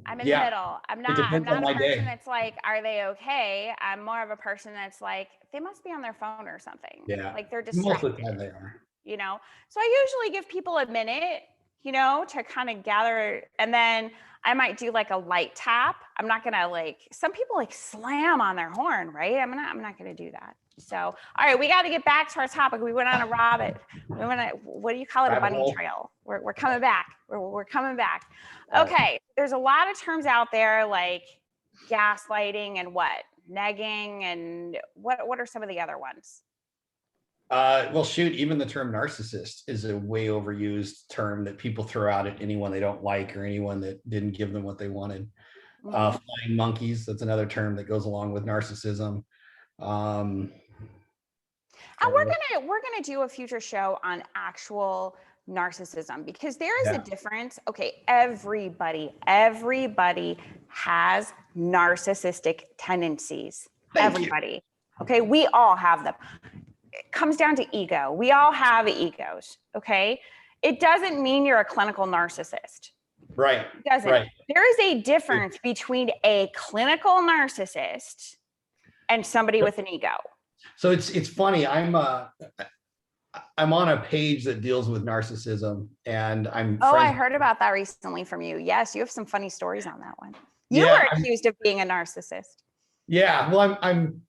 I'm in the Yeah, middle. I'm it not depends on a my person day. that's like, are they okay? I'm more of a person that's like, they must be on their phone or something. Yeah, Like they're most of the distracted, time they are. you know? So I usually give people a minute, you know, to kind of gather. And then I might do like a light tap. I'm not gonna like, some people like slam on their horn, right? I'm not gonna do that. So, all right, we got to get back to our topic. We went on a what do you call it? A Rabbit bunny hole. trail. We're coming back. We're coming back. Right. Okay. There's a lot of terms out there like gaslighting and what? Negging and what are some of the other ones? Well, shoot, even the term narcissist is a way overused term that people throw out at anyone they don't like or anyone that didn't give them what they wanted. Mhm. Flying monkeys, that's another term that goes along with narcissism. Um, And trying to- we're gonna do a future show on actual narcissism because there is a Yeah. difference. Okay, everybody has narcissistic tendencies. Thank you. Everybody. Okay, we all have them. It comes down to ego. We all have egos. Okay, it doesn't mean you're a clinical narcissist. Right. It doesn't. Right. There is a difference between a clinical narcissist and somebody with an ego. So it's funny. I'm on a page that deals with narcissism, and I'm Oh, I friends. heard about that recently from you. Yes, you have some funny stories on that one. You Yeah, were accused of being a narcissist. yeah. Well, I'm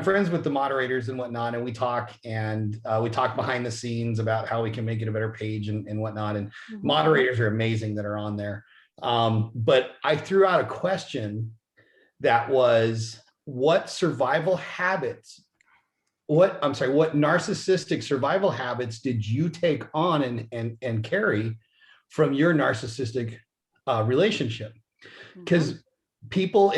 friends with the moderators and whatnot, and we talk behind the scenes about how we can make it a better page and whatnot. And moderators are amazing that are on there. But I threw out a question that was, what narcissistic survival habits did you take on and carry from your narcissistic relationship? Because people,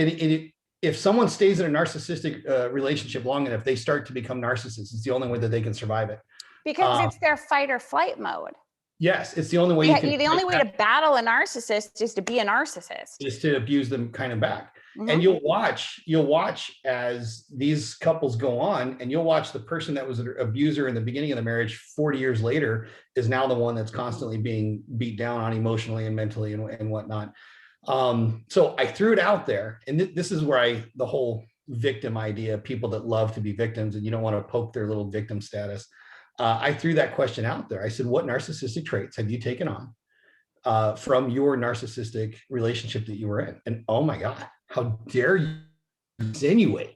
if someone stays in a narcissistic relationship long enough, they start to become narcissists. It's the only way that they can survive it. Because it's their fight or flight mode. Yes, it's the only way The only way to battle a narcissist is to be a narcissist. Is to abuse them kind of back. And you'll watch as these couples go on, and you'll watch the person that was an abuser in the beginning of the marriage 40 years later is now the one that's constantly being beat down on emotionally and mentally and whatnot. So I threw it out there, and this is where the whole victim idea, people that love to be victims and you don't want to poke their little victim status. I threw that question out there. I said, what narcissistic traits have you taken on from your narcissistic relationship that you were in? And oh my God, how dare you insinuate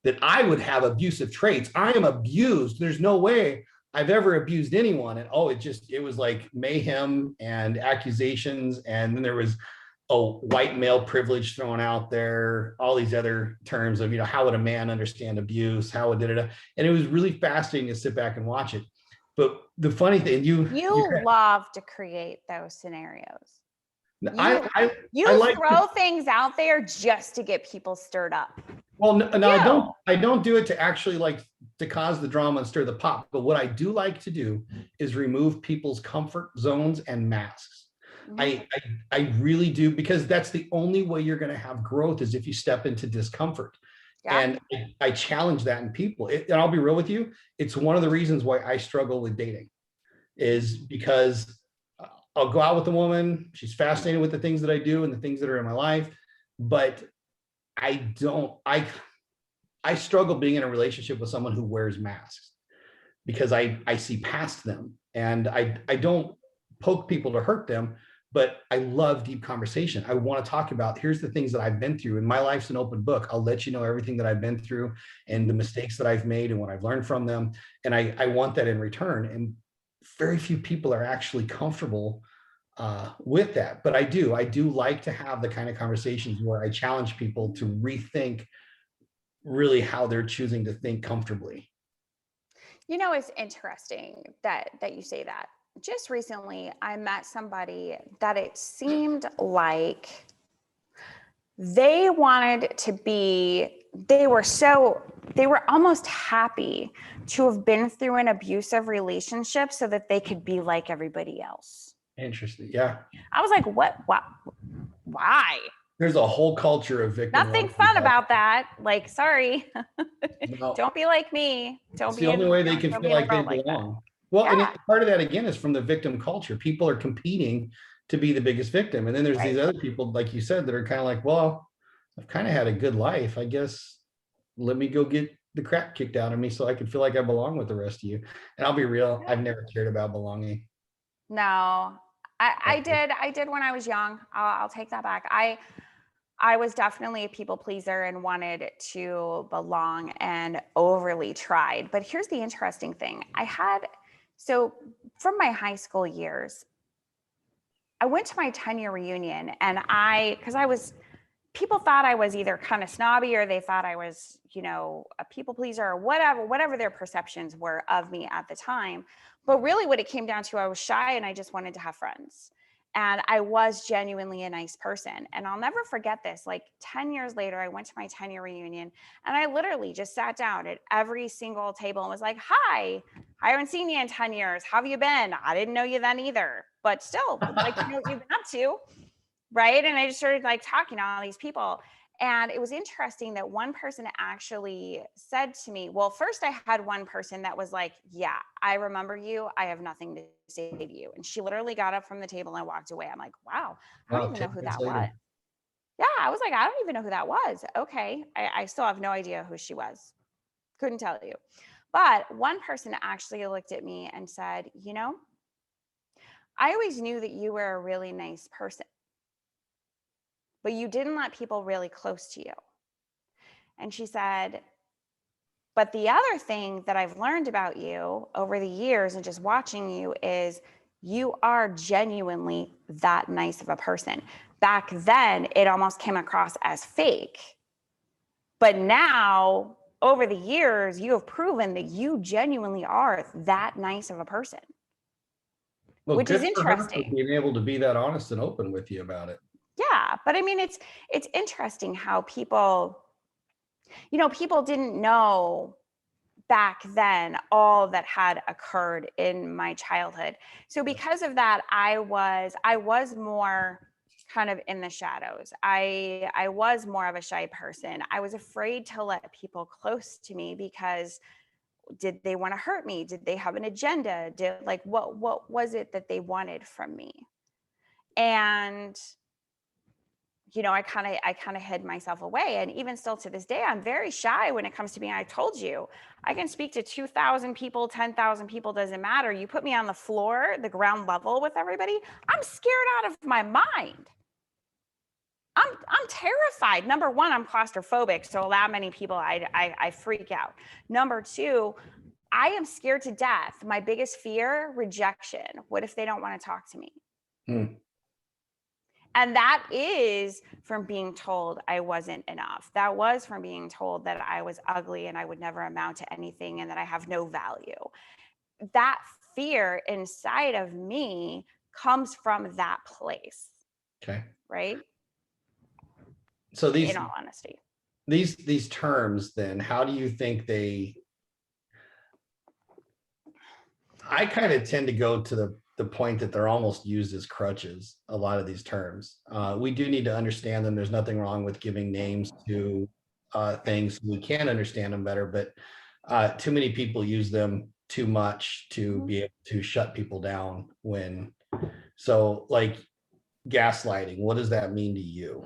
that I would have abusive traits? I am abused. There's no way I've ever abused anyone. And it was like mayhem and accusations. And then there was white male privilege thrown out there, all these other terms of, how would a man understand abuse? How would it? And it was really fascinating to sit back and watch it. But the funny thing, you love to create those scenarios. You throw things out there just to get people stirred up. Well, no, I don't do it to actually to cause the drama and stir the pot. But what I do like to do is remove people's comfort zones and masks. I really do, because that's the only way you're going to have growth is if you step into discomfort. Yeah. And I challenge that in people. And I'll be real with you. It's one of the reasons why I struggle with dating is because I'll go out with a woman. She's fascinated with the things that I do and the things that are in my life. But I struggle being in a relationship with someone who wears masks because I see past them, and I don't poke people to hurt them, but I love deep conversation. I want to talk about, here's the things that I've been through, and my life's an open book. I'll let you know everything that I've been through and the mistakes that I've made and what I've learned from them. And I want that in return. And very few people are actually comfortable with that. But I do like to have the kind of conversations where I challenge people to rethink really how they're choosing to think comfortably. You know, it's interesting that you say that. Just recently, I met somebody that it seemed like they wanted to be, they were almost happy to have been through an abusive relationship so that they could be like everybody else. Interesting. Yeah. I was like, what? Why? There's a whole culture of victim. Nothing fun about that. Like, sorry, No, don't be like me. it's the only way they can feel like they belong. Well, and part of that again is from the victim culture. People are competing to be the biggest victim. And then there's these other people, like you said, that are kind of like, well, I've kind of had a good life. I guess let me go get the crap kicked out of me so I can feel like I belong with the rest of you. And I'll be real, I've never cared about belonging. No, I did when I was young. I'll take that back. I was definitely a people pleaser and wanted to belong and overly tried. But here's the interesting thing. So from my high school years, I went to my 10-year reunion and people thought I was either kind of snobby or they thought I was, a people pleaser or whatever their perceptions were of me at the time. But really what it came down to, I was shy and I just wanted to have friends. And I was genuinely a nice person. And I'll never forget this. Like 10 years later, I went to my 10-year reunion and I literally just sat down at every single table and was like, hi, I haven't seen you in 10 years. How have you been? I didn't know you then either, but still would like to know what you've been up to. Right. And I just started like talking to all these people. And it was interesting that one person actually said to me, well, first I had one person that was like, yeah, I remember you. I have nothing to say to you. And she literally got up from the table and walked away. I'm like, wow, I don't even know who that was. Yeah. I was like, I don't even know who that was. Okay. I still have no idea who she was. Couldn't tell you. But one person actually looked at me and said, I always knew that you were a really nice person, but you didn't let people really close to you. And she said, but the other thing that I've learned about you over the years and just watching you is you are genuinely that nice of a person. Back then, it almost came across as fake. But now, over the years, you have proven that you genuinely are that nice of a person. Well, which is interesting. Being able to be that honest and open with you about it. Yeah, but I mean, it's interesting how people didn't know back then all that had occurred in my childhood. So because of that, I was more kind of in the shadows. I was more of a shy person. I was afraid to let people close to me because did they want to hurt me? Did they have an agenda? What was it that they wanted from me? And I kind of hid myself away. And even still to this day, I'm very shy when it comes to being, I told you, I can speak to 2,000 people, 10,000 people, doesn't matter. You put me on the floor, the ground level with everybody, I'm scared out of my mind. I'm terrified. Number one, I'm claustrophobic. So that many people, I freak out. Number two, I am scared to death. My biggest fear, rejection. What if they don't want to talk to me? And that is from being told I wasn't enough. That was from being told that I was ugly and I would never amount to anything and that I have no value. That fear inside of me comes from that place. Okay. Right? So in all honesty. These terms, then, how do you think I kind of tend to go to the point that they're almost used as crutches, a lot of these terms. We do need to understand them. There's nothing wrong with giving names to things. We can understand them better, but too many people use them too much to be able to shut people down so like gaslighting, what does that mean to you?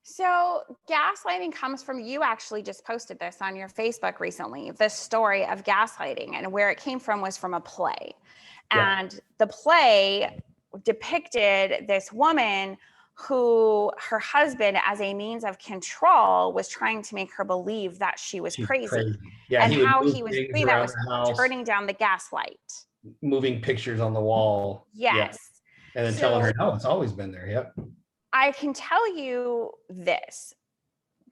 So gaslighting comes from, you actually just posted this on your Facebook recently, this story of gaslighting, and where it came from was from a play. Yeah. And the play depicted this woman who her husband, as a means of control, was trying to make her believe that she was She's crazy. Yeah, And he would how move he was things doing that around was the house, turning down the gaslight. moving pictures on the wall. Yeah. Yes. And then telling So her, no, it's always been there. Yep. I can tell you this.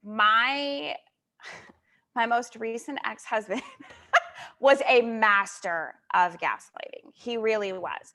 My most recent ex-husband was a master of gaslighting. He really was.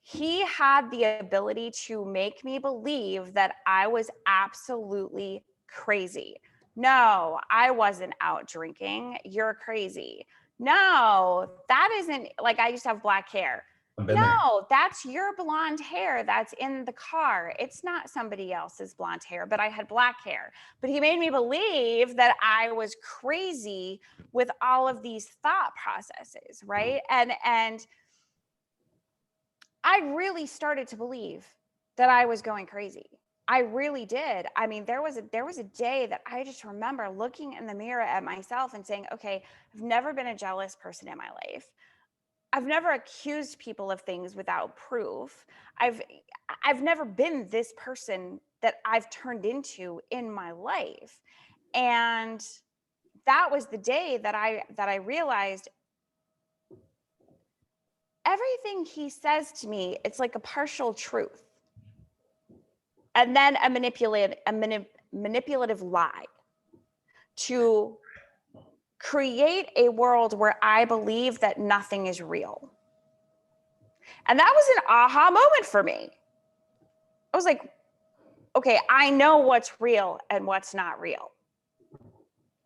He had the ability to make me believe that I was absolutely crazy. No, I wasn't out drinking. You're crazy. No, that isn't, like, I used to have black hair. I've been there. No, that's your blonde hair that's in the car. It's not somebody else's blonde hair, but I had black hair. But he made me believe that I was crazy with all of these thought processes, right? And I really started to believe that I was going crazy. I really did. I mean, there was a day that I just remember looking in the mirror at myself and saying, okay, I've never been a jealous person in my life. I've never accused people of things without proof. I've never been this person that I've turned into in my life. And that was the day that I realized everything he says to me, it's like a partial truth. And then a manipulative lie to create a world where I believe that nothing is real. And that was an aha moment for me. I was like, okay, I know what's real and what's not real.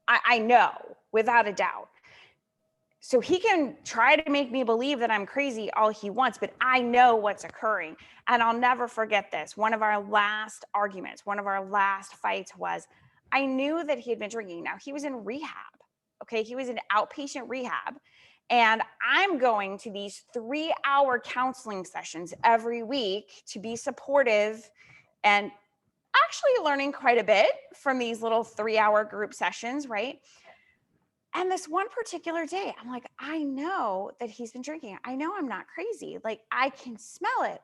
I know without a doubt. So he can try to make me believe that I'm crazy all he wants, but I know what's occurring. And I'll never forget this. One of our last arguments, one of our last fights was, I knew that he had been drinking. Now, he was in rehab. Okay. He was in outpatient rehab. And I'm going to these 3-hour counseling sessions every week to be supportive and actually learning quite a bit from these little 3-hour group sessions, right? And this one particular day, I'm like, I know that he's been drinking. I know I'm not crazy. Like, I can smell it.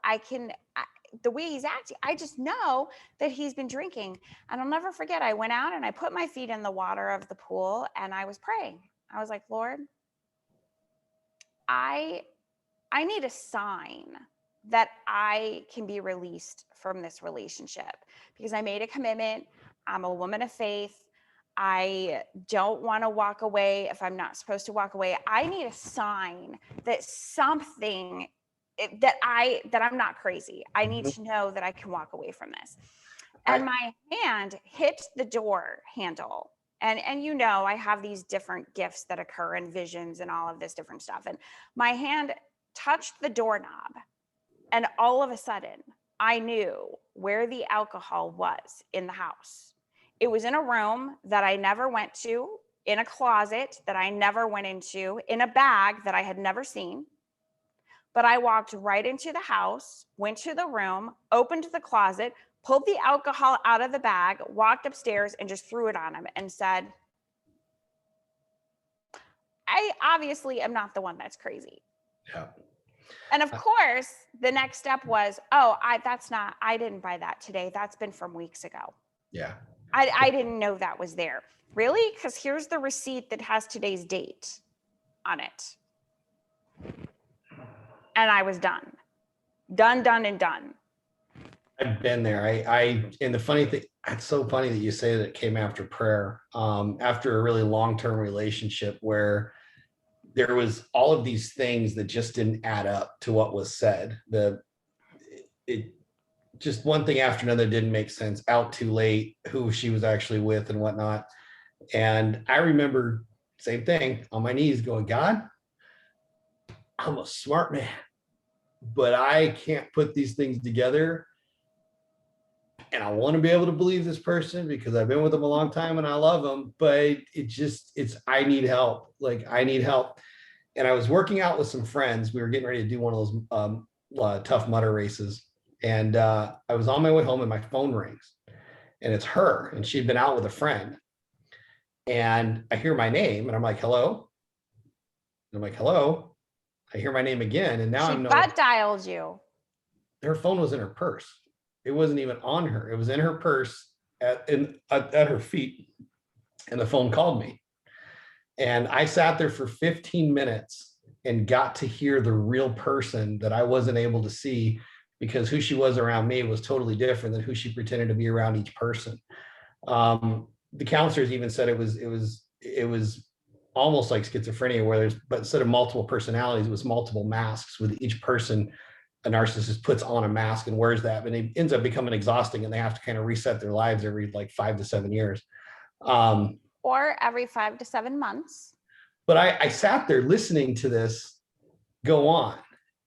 The way he's acting, I just know that he's been drinking. And I'll never forget, I went out and I put my feet in the water of the pool and I was praying. I was like, Lord, I need a sign that I can be released from this relationship because I made a commitment. I'm a woman of faith. I don't want to walk away if I'm not supposed to walk away. I need a sign that something that I'm not crazy. I need to know that I can walk away from this. And my hand hit the door handle. And you know, I have these different gifts that occur and visions and all of this different stuff. And my hand touched the doorknob. And all of a sudden, I knew where the alcohol was in the house. It was in a room that I never went to, in a closet that I never went into, in a bag that I had never seen. But I walked right into the house, went to the room, opened the closet, pulled the alcohol out of the bag, walked upstairs and just threw it on him and said, I obviously am not the one that's crazy. Yeah. And of course, the next step was, oh, I didn't buy that today. That's been from weeks ago. Yeah. I didn't know that was there. Really? Because here's the receipt that has today's date on it. And I was done. Done, and done. I've been there. And the funny thing, it's so funny that you say that it came after prayer, after a really long-term relationship where there was all of these things that just didn't add up to what was said. It just one thing after another didn't make sense. Out too late, who she was actually with and whatnot. And I remember same thing on my knees going, God, I'm a smart man, but I can't put these things together. And I want to be able to believe this person because I've been with them a long time and I love them, but I need help. Like, I need help. And I was working out with some friends. We were getting ready to do one of those Tough Mudder races. And I was on my way home and my phone rings and it's her. And she'd been out with a friend. And I hear my name and I'm like, hello. And I'm like, hello. I hear my name again. And now She butt dialed you. her phone was in her purse. It wasn't even on her. It was in her purse at her feet. And the phone called me. And I sat there for 15 minutes and got to hear the real person that I wasn't able to see, because who she was around me was totally different than who she pretended to be around each person. The counselors even said it was almost like schizophrenia, where but instead of multiple personalities, it was multiple masks. With each person, a narcissist puts on a mask and wears that, and it ends up becoming exhausting, and they have to kind of reset their lives every like 5 to 7 years. Or every 5 to 7 months. But I sat there listening to this go on,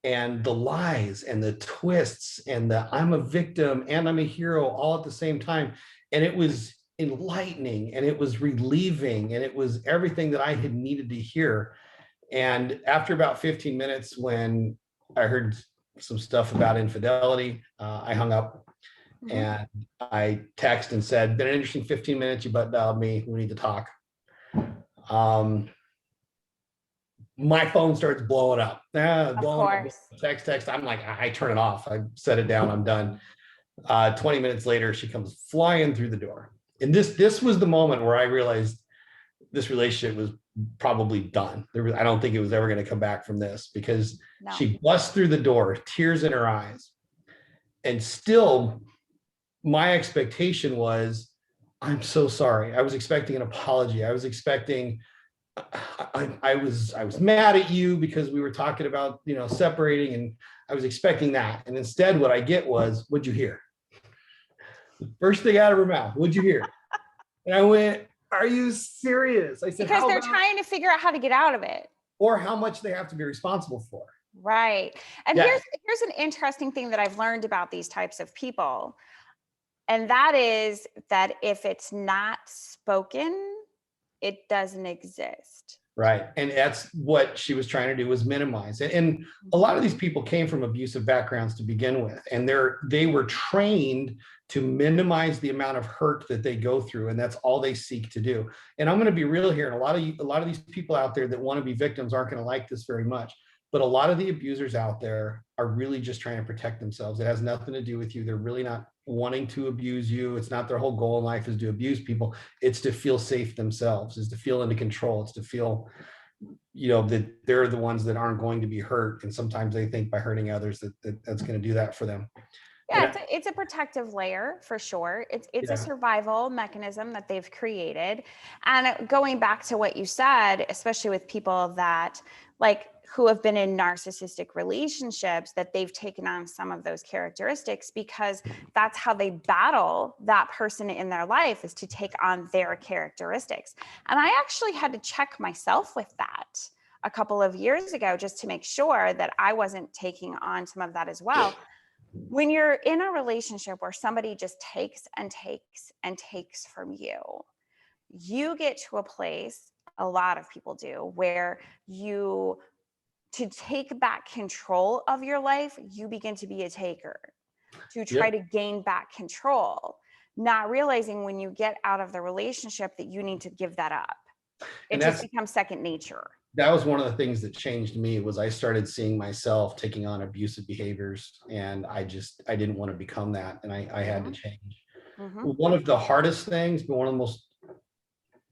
and the lies and the twists and the I'm a victim and I'm a hero all at the same time. And it was enlightening, and it was relieving, and it was everything that I had needed to hear. And after about 15 minutes, when I heard some stuff about infidelity, I hung up. And I texted and said, been an interesting 15 minutes. You butt dialed me. We need to talk. My phone starts blowing up. Blowing up. Text. I'm like, I turn it off. I set it down. I'm done. 20 minutes later, she comes flying through the door. And this was the moment where I realized this relationship was probably done. I don't think it was ever going to come back from this, because she busts through the door, tears in her eyes. And still, my expectation was, I'm so sorry. I was expecting an apology. I was expecting, I was mad at you because we were talking about, separating, and I was expecting that. And instead, what I get was, what'd you hear? The first thing out of her mouth, what'd you hear? And I went, are you serious? I said, because they're trying to figure out how to get out of it, or how much they have to be responsible for. Right. And here's an interesting thing that I've learned about these types of people. And that is that if it's not spoken, it doesn't exist. Right. And that's what she was trying to do, was minimize it. And a lot of these people came from abusive backgrounds to begin with, and they were trained to minimize the amount of hurt that they go through. And that's all they seek to do. And I'm going to be real here. And a lot of these people out there that want to be victims aren't going to like this very much. But a lot of the abusers out there are really just trying to protect themselves. It has nothing to do with you. They're really not wanting to abuse you. It's not their whole goal in life is to abuse people. It's to feel safe themselves, is to feel into control. It's to feel, that they're the ones that aren't going to be hurt. And sometimes they think by hurting others that's going to do that for them. Yeah, it's a protective layer for sure. It's a survival mechanism that they've created. And going back to what you said, especially with people that who have been in narcissistic relationships, that they've taken on some of those characteristics because that's how they battle that person in their life, is to take on their characteristics. And I actually had to check myself with that a couple of years ago, just to make sure that I wasn't taking on some of that as well. When you're in a relationship where somebody just takes and takes and takes from you, you get to a place, a lot of people do, where to take back control of your life, you begin to be a taker, to try to gain back control, not realizing when you get out of the relationship that you need to give that up. It just becomes second nature. That was one of the things that changed me, was I started seeing myself taking on abusive behaviors, and I didn't want to become that. And I had to change. One of the hardest things, but one of the most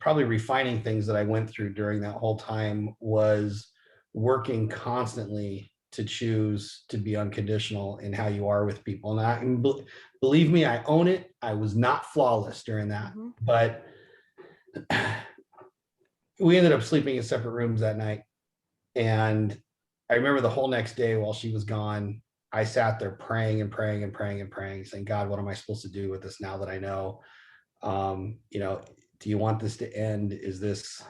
probably refining things that I went through during that whole time was working constantly to choose to be unconditional in how you are with people. And believe me, I own it. I was not flawless during that, but we ended up sleeping in separate rooms that night. And I remember the whole next day while she was gone, I sat there praying and praying and praying and praying, saying, God, what am I supposed to do with this now that I know? Do you want this to end? Is this,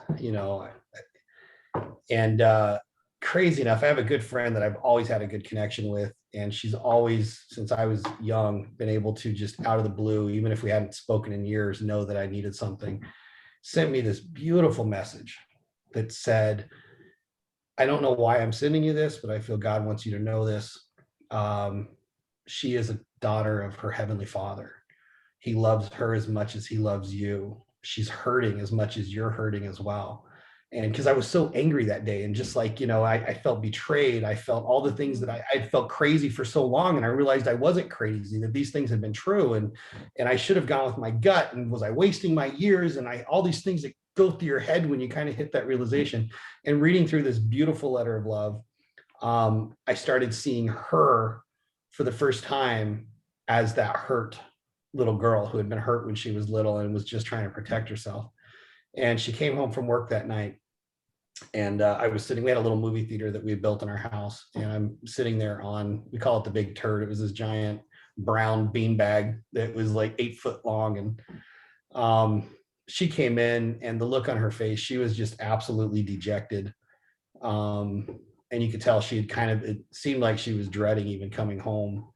and crazy enough, I have a good friend that I've always had a good connection with. And she's always, since I was young, been able to just out of the blue, even if we hadn't spoken in years, know that I needed something. Sent me this beautiful message that said, I don't know why I'm sending you this, but I feel God wants you to know this. She is a daughter of her heavenly Father. He loves her as much as he loves you. She's hurting as much as you're hurting as well. And because I was so angry that day, and just like, I felt betrayed. I felt all the things that I felt crazy for so long. And I realized I wasn't crazy, that these things had been true. And I should have gone with my gut. And was I wasting my years? And all these things that go through your head when you kind of hit that realization. And reading through this beautiful letter of love, I started seeing her for the first time as that hurt little girl who had been hurt when she was little and was just trying to protect herself. And she came home from work that night, and I was sitting, we had a little movie theater that we had built in our house, and I'm sitting there we call it the Big Turd. It was this giant brown beanbag that was like 8 foot long. And she came in, and the look on her face, she was just absolutely dejected. And you could tell she had it seemed like she was dreading even coming home.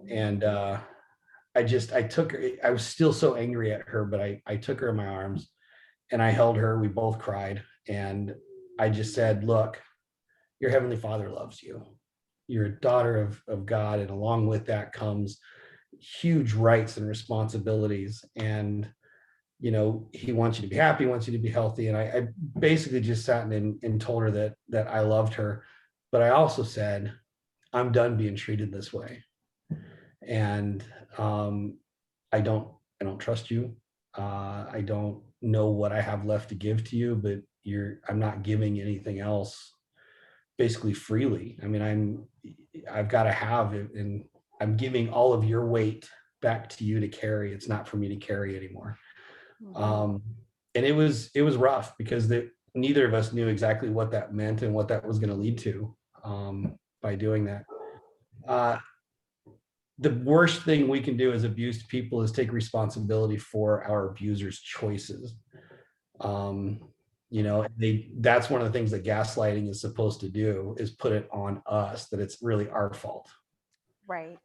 And I took her, I was still so angry at her, but I took her in my arms and I held her. We both cried. And I just said, look, your Heavenly Father loves you. You're a daughter of God. And along with that comes huge rights and responsibilities. And, he wants you to be happy, wants you to be healthy. And I basically just sat and told her that I loved her. But I also said, I'm done being treated this way. And I don't trust you. I don't know what I have left to give to you, but I'm not giving anything else basically freely. I mean, I've got to have it, and I'm giving all of your weight back to you to carry. It's not for me to carry anymore. Mm-hmm. And it was rough, because neither of us knew exactly what that meant and what that was going to lead to by doing that. The worst thing we can do as abused people is take responsibility for our abusers' choices. That's one of the things that gaslighting is supposed to do, is put it on us, that it's really our fault. Right.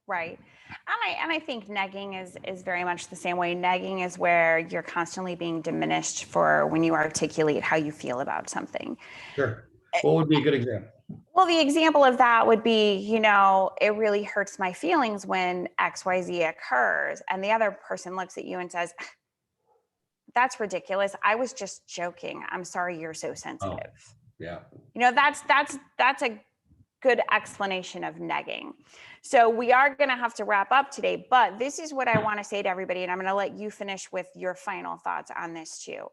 And I think negging is very much the same way. Negging is where you're constantly being diminished for when you articulate how you feel about something. Sure. What would be a good example? Well, the example of that would be, it really hurts my feelings when XYZ occurs. And the other person looks at you and says, that's ridiculous. I was just joking. I'm sorry you're so sensitive. Oh, yeah. That's a good explanation of negging. So we are going to have to wrap up today, but this is what I want to say to everybody. And I'm going to let you finish with your final thoughts on this too.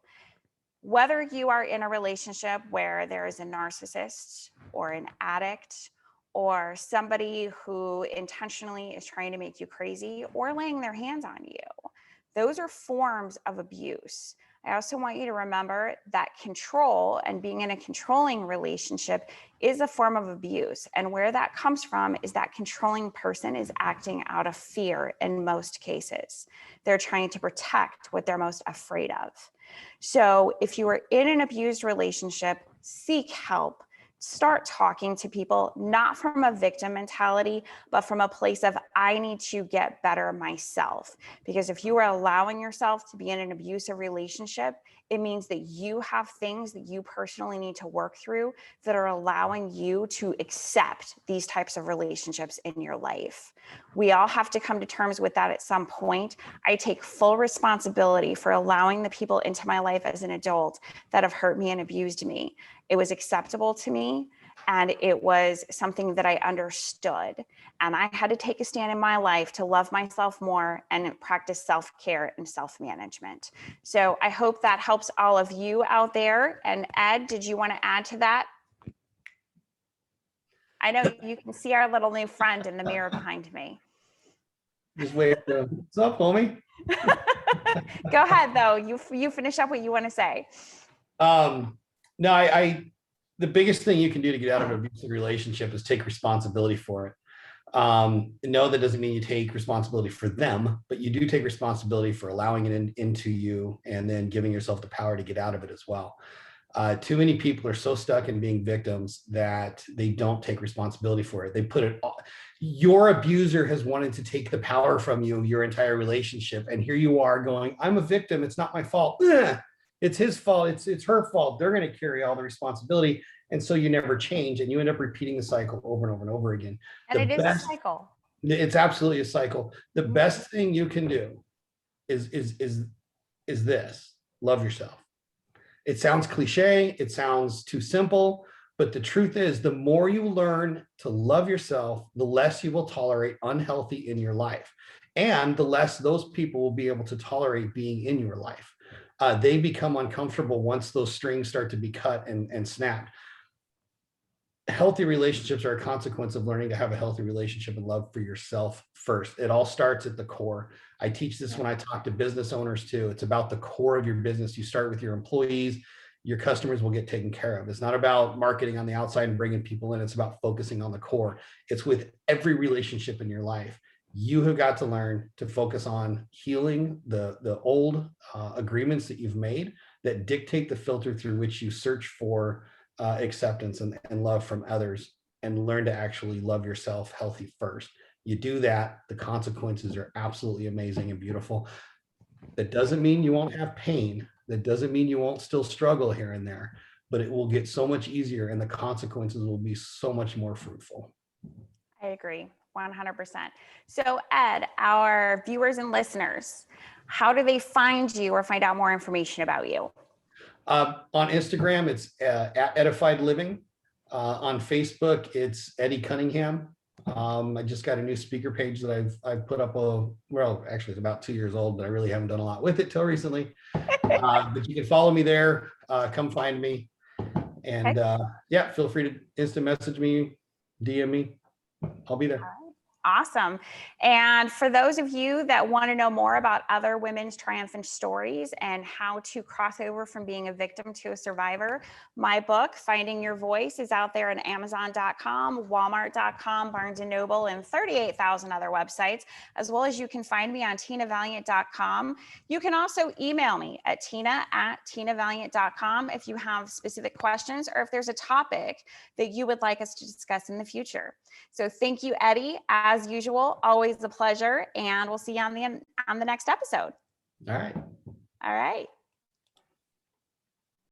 Whether you are in a relationship where there is a narcissist or an addict or somebody who intentionally is trying to make you crazy or laying their hands on you, those are forms of abuse. I also want you to remember that control and being in a controlling relationship is a form of abuse. And where that comes from is that controlling person is acting out of fear in most cases. They're trying to protect what they're most afraid of. So if you are in an abused relationship, seek help. Start talking to people, not from a victim mentality, but from a place of, I need to get better myself. Because if you are allowing yourself to be in an abusive relationship, it means that you have things that you personally need to work through that are allowing you to accept these types of relationships in your life. We all have to come to terms with that at some point. I take full responsibility for allowing the people into my life as an adult that have hurt me and abused me. It was acceptable to me, and it was something that I understood. And I had to take a stand in my life to love myself more and practice self-care and self-management. So I hope that helps all of you out there. And Ed, did you want to add to that? I know you can see our little new friend in the mirror behind me. Just wait. What's up, homie? Go ahead, though. You finish up what you want to say. No, the biggest thing you can do to get out of an abusive relationship is take responsibility for it. No, that doesn't mean you take responsibility for them, but you do take responsibility for allowing it into you and then giving yourself the power to get out of it as well. Too many people are so stuck in being victims that they don't take responsibility for it. They put it all. Your abuser has wanted to take the power from you your entire relationship, and here you are going, I'm a victim, it's not my fault. It's his fault, it's her fault. They're going to carry all the responsibility. And so you never change, and you end up repeating the cycle over and over and over again. And it is a cycle. It's absolutely a cycle. The best thing you can do is this: love yourself. It sounds cliche, it sounds too simple, but the truth is, the more you learn to love yourself, the less you will tolerate unhealthy in your life. And the less those people will be able to tolerate being in your life. They become uncomfortable once those strings start to be cut and snapped. Healthy relationships are a consequence of learning to have a healthy relationship and love for yourself first. It all starts at the core. I teach this when I talk to business owners too. It's about the core of your business. You start with your employees, your customers will get taken care of. It's not about marketing on the outside and bringing people in. It's about focusing on the core. It's with every relationship in your life. You have got to learn to focus on healing the old agreements that you've made that dictate the filter through which you search for acceptance and love from others, and learn to actually love yourself healthy first. You do that, the consequences are absolutely amazing and beautiful. That doesn't mean you won't have pain. That doesn't mean you won't still struggle here and there, but it will get so much easier and the consequences will be so much more fruitful. I agree 100%. So Ed, our viewers and listeners, how do they find you or find out more information about you? On Instagram, it's at Edified Living. On Facebook, it's Eddie Cunningham. I just got a new speaker page that I've put up. Well, actually, it's about 2 years old, but I really haven't done a lot with it till recently. But you can follow me there. Come find me, and yeah, feel free to instant message me, DM me. I'll be there. Awesome. And for those of you that want to know more about other women's triumphant stories and how to cross over from being a victim to a survivor, my book, Finding Your Voice, is out there on Amazon.com, Walmart.com, Barnes & Noble, and 38,000 other websites, as well as you can find me on TinaValiant.com. You can also email me at Tina@TinaValiant.com if you have specific questions or if there's a topic that you would like us to discuss in the future. So thank you, Eddie. As usual, always a pleasure, and we'll see you on the next episode. All right. All right.